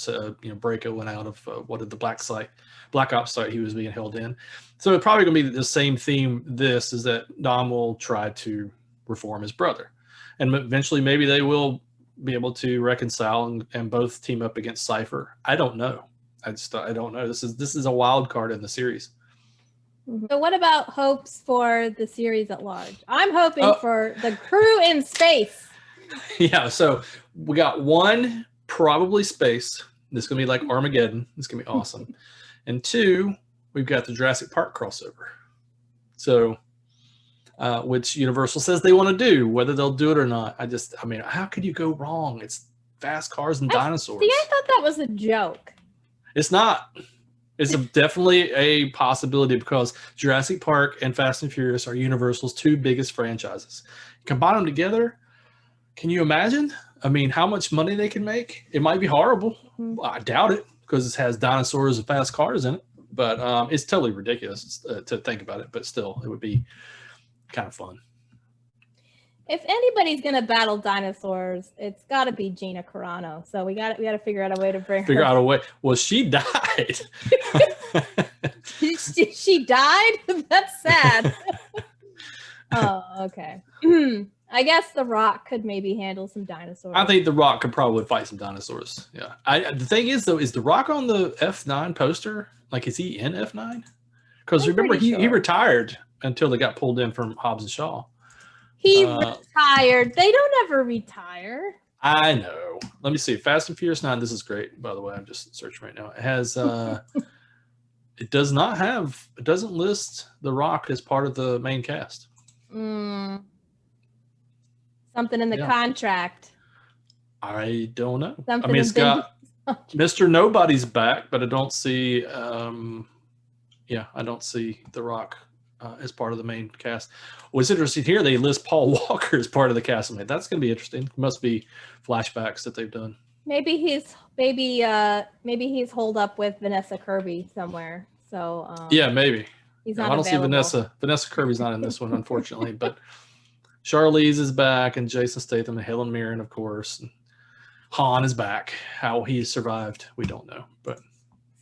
break Owen out of the Black Ops site he was being held in. So it's probably going to be the same theme. This is that Dom will try to reform his brother, and eventually maybe they will be able to reconcile and both team up against Cypher. I don't know. I don't know. This is a wild card in the series. So what about hopes for the series at large? I'm hoping for the crew in space. Yeah, so we got one, probably space. This is going to be like Armageddon. It's going to be awesome. And two, we've got the Jurassic Park crossover. So, which Universal says they want to do. Whether they'll do it or not, I mean, how could you go wrong? It's fast cars and dinosaurs. See, I thought that was a joke. It's not. It's definitely a possibility because Jurassic Park and Fast and Furious are Universal's two biggest franchises. Combine them together, can you imagine? I mean, how much money they can make? It might be horrible. I doubt it because it has dinosaurs and fast cars in it. But it's totally ridiculous to think about it. But still, it would be kind of fun. If anybody's gonna battle dinosaurs, it's got to be Gina Carano. So we got to figure out a way to bring Figure her. out a way. Well, she died. She died? That's sad. Oh, okay. I guess The Rock could maybe handle some dinosaurs. I think The Rock could probably fight some dinosaurs. Yeah. The thing is, though, is The Rock on the F9 poster? Like, is he in F9? Because remember, he retired until they got pulled in from Hobbs and Shaw. He retired. They don't ever retire. I know. Let me see. Fast and Furious 9. This is great, by the way. I'm just searching right now. It has it doesn't list The Rock as part of the main cast. Something in the contract. I don't know. Something I mean, it's got Mr. Nobody's back, but I don't see I don't see The Rock as part of the main cast. What's interesting here, they list Paul Walker as part of the cast. I mean, that's going to be interesting. It must be flashbacks that they've done. Maybe he's holed up with Vanessa Kirby somewhere. So yeah, maybe. He's not I don't available. see Vanessa Kirby's not in this one, unfortunately. But Charlize is back, and Jason Statham, and Helen Mirren, of course. And Han is back. How he survived, we don't know. But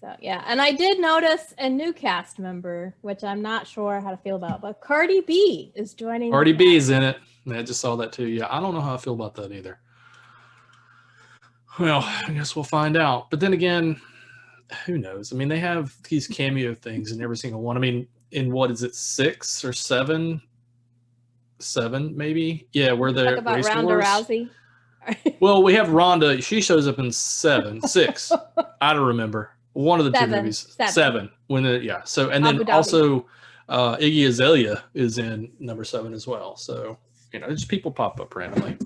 so yeah, and I did notice a new cast member, which I'm not sure how to feel about, but Cardi B is joining. Cardi B is in it. I just saw that too. Yeah, I don't know how I feel about that either. Well, I guess we'll find out. But then again, who knows? I mean, they have these cameo things in every single one. I mean, in what is it, 6 or 7? 7 maybe? Yeah, where they're about race Ronda wars. Rousey. Well, we have Ronda. She shows up in 6. I don't remember. One of the 2 movies. 7. So, and then also Iggy Azalea is in number 7 as well. So, just people pop up randomly.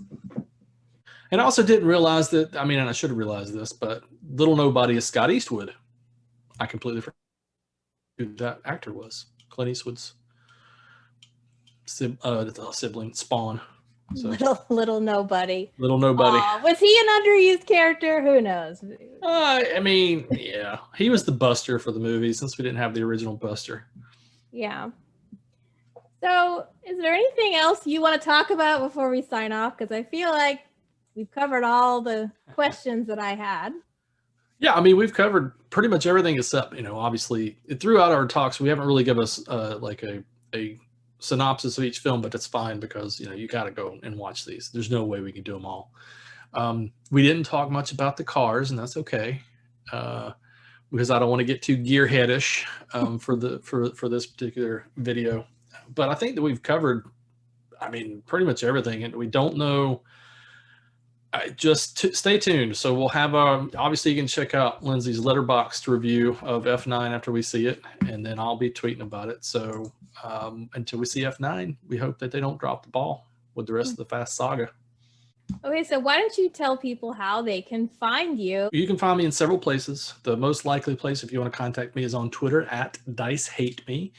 And I also didn't realize that, and I should have realized this, but Little Nobody is Scott Eastwood. I completely forgot who that actor was. Clint Eastwood's sibling, Spawn. So, Little Nobody. Little Nobody. Was he an underused character? Who knows? Yeah. He was the Buster for the movie since we didn't have the original Buster. Yeah. So, is there anything else you want to talk about before we sign off? Because I feel like we've covered all the questions that I had. Yeah, we've covered pretty much everything except, obviously, throughout our talks, we haven't really given us like a synopsis of each film, but that's fine because, you got to go and watch these. There's no way we can do them all. We didn't talk much about the cars, and that's okay, because I don't want to get too gearheadish for this particular video. But I think that we've covered, pretty much everything, and we don't know. Just stay tuned. So we'll have obviously you can check out Lindsay's letterboxd review of F9 after we see it, and then I'll be tweeting about it. So until we see F9, we hope that they don't drop the ball with the rest of the Fast Saga. Okay, so why don't you tell people how they can find you? You can find me in several places. The most likely place, if you want to contact me, is on Twitter @DiceHateMe.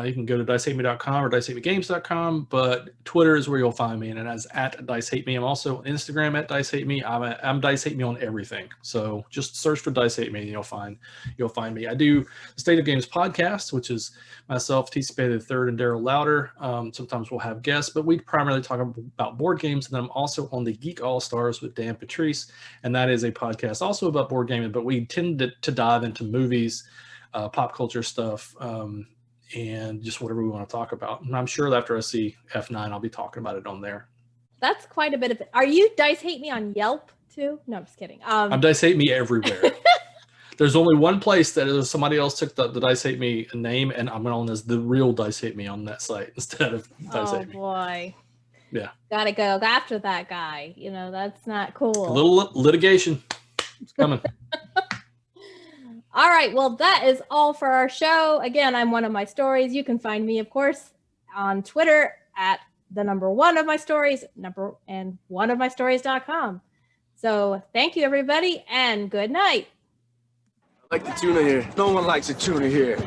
You can go to dicehateme.com or dicehatemegames.com, but Twitter is where you'll find me, and that's at dicehateme. I'm also on Instagram at dicehateme. I'm dicehateme on everything, so just search for dicehateme and you'll find me. I do the State of Games podcast, which is myself, T. Spade III, and Daryl Louder. Sometimes we'll have guests, but we primarily talk about board games. And then I'm also on the Geek All Stars with Dan Patrice, and that is a podcast also about board gaming, but we tend to dive into movies, pop culture stuff, and just whatever we want to talk about. And I'm sure after I see F9, I'll be talking about it on there. That's quite a bit of it. Are you Dice Hate Me on Yelp too? No, I'm just kidding. I'm Dice Hate Me everywhere. There's only one place that somebody else took the Dice Hate Me name, and I'm on as the real Dice Hate Me on that site instead of Dice Hate Me. Oh boy. Yeah. Gotta go after that guy. That's not cool. A little litigation. It's coming. All right. Well, that is all for our show. Again, I'm One of My Stories. You can find me, of course, on Twitter at the number one of my stories, and oneofmystories.com. So thank you, everybody, and good night. I like the tuna here. No one likes a tuna here.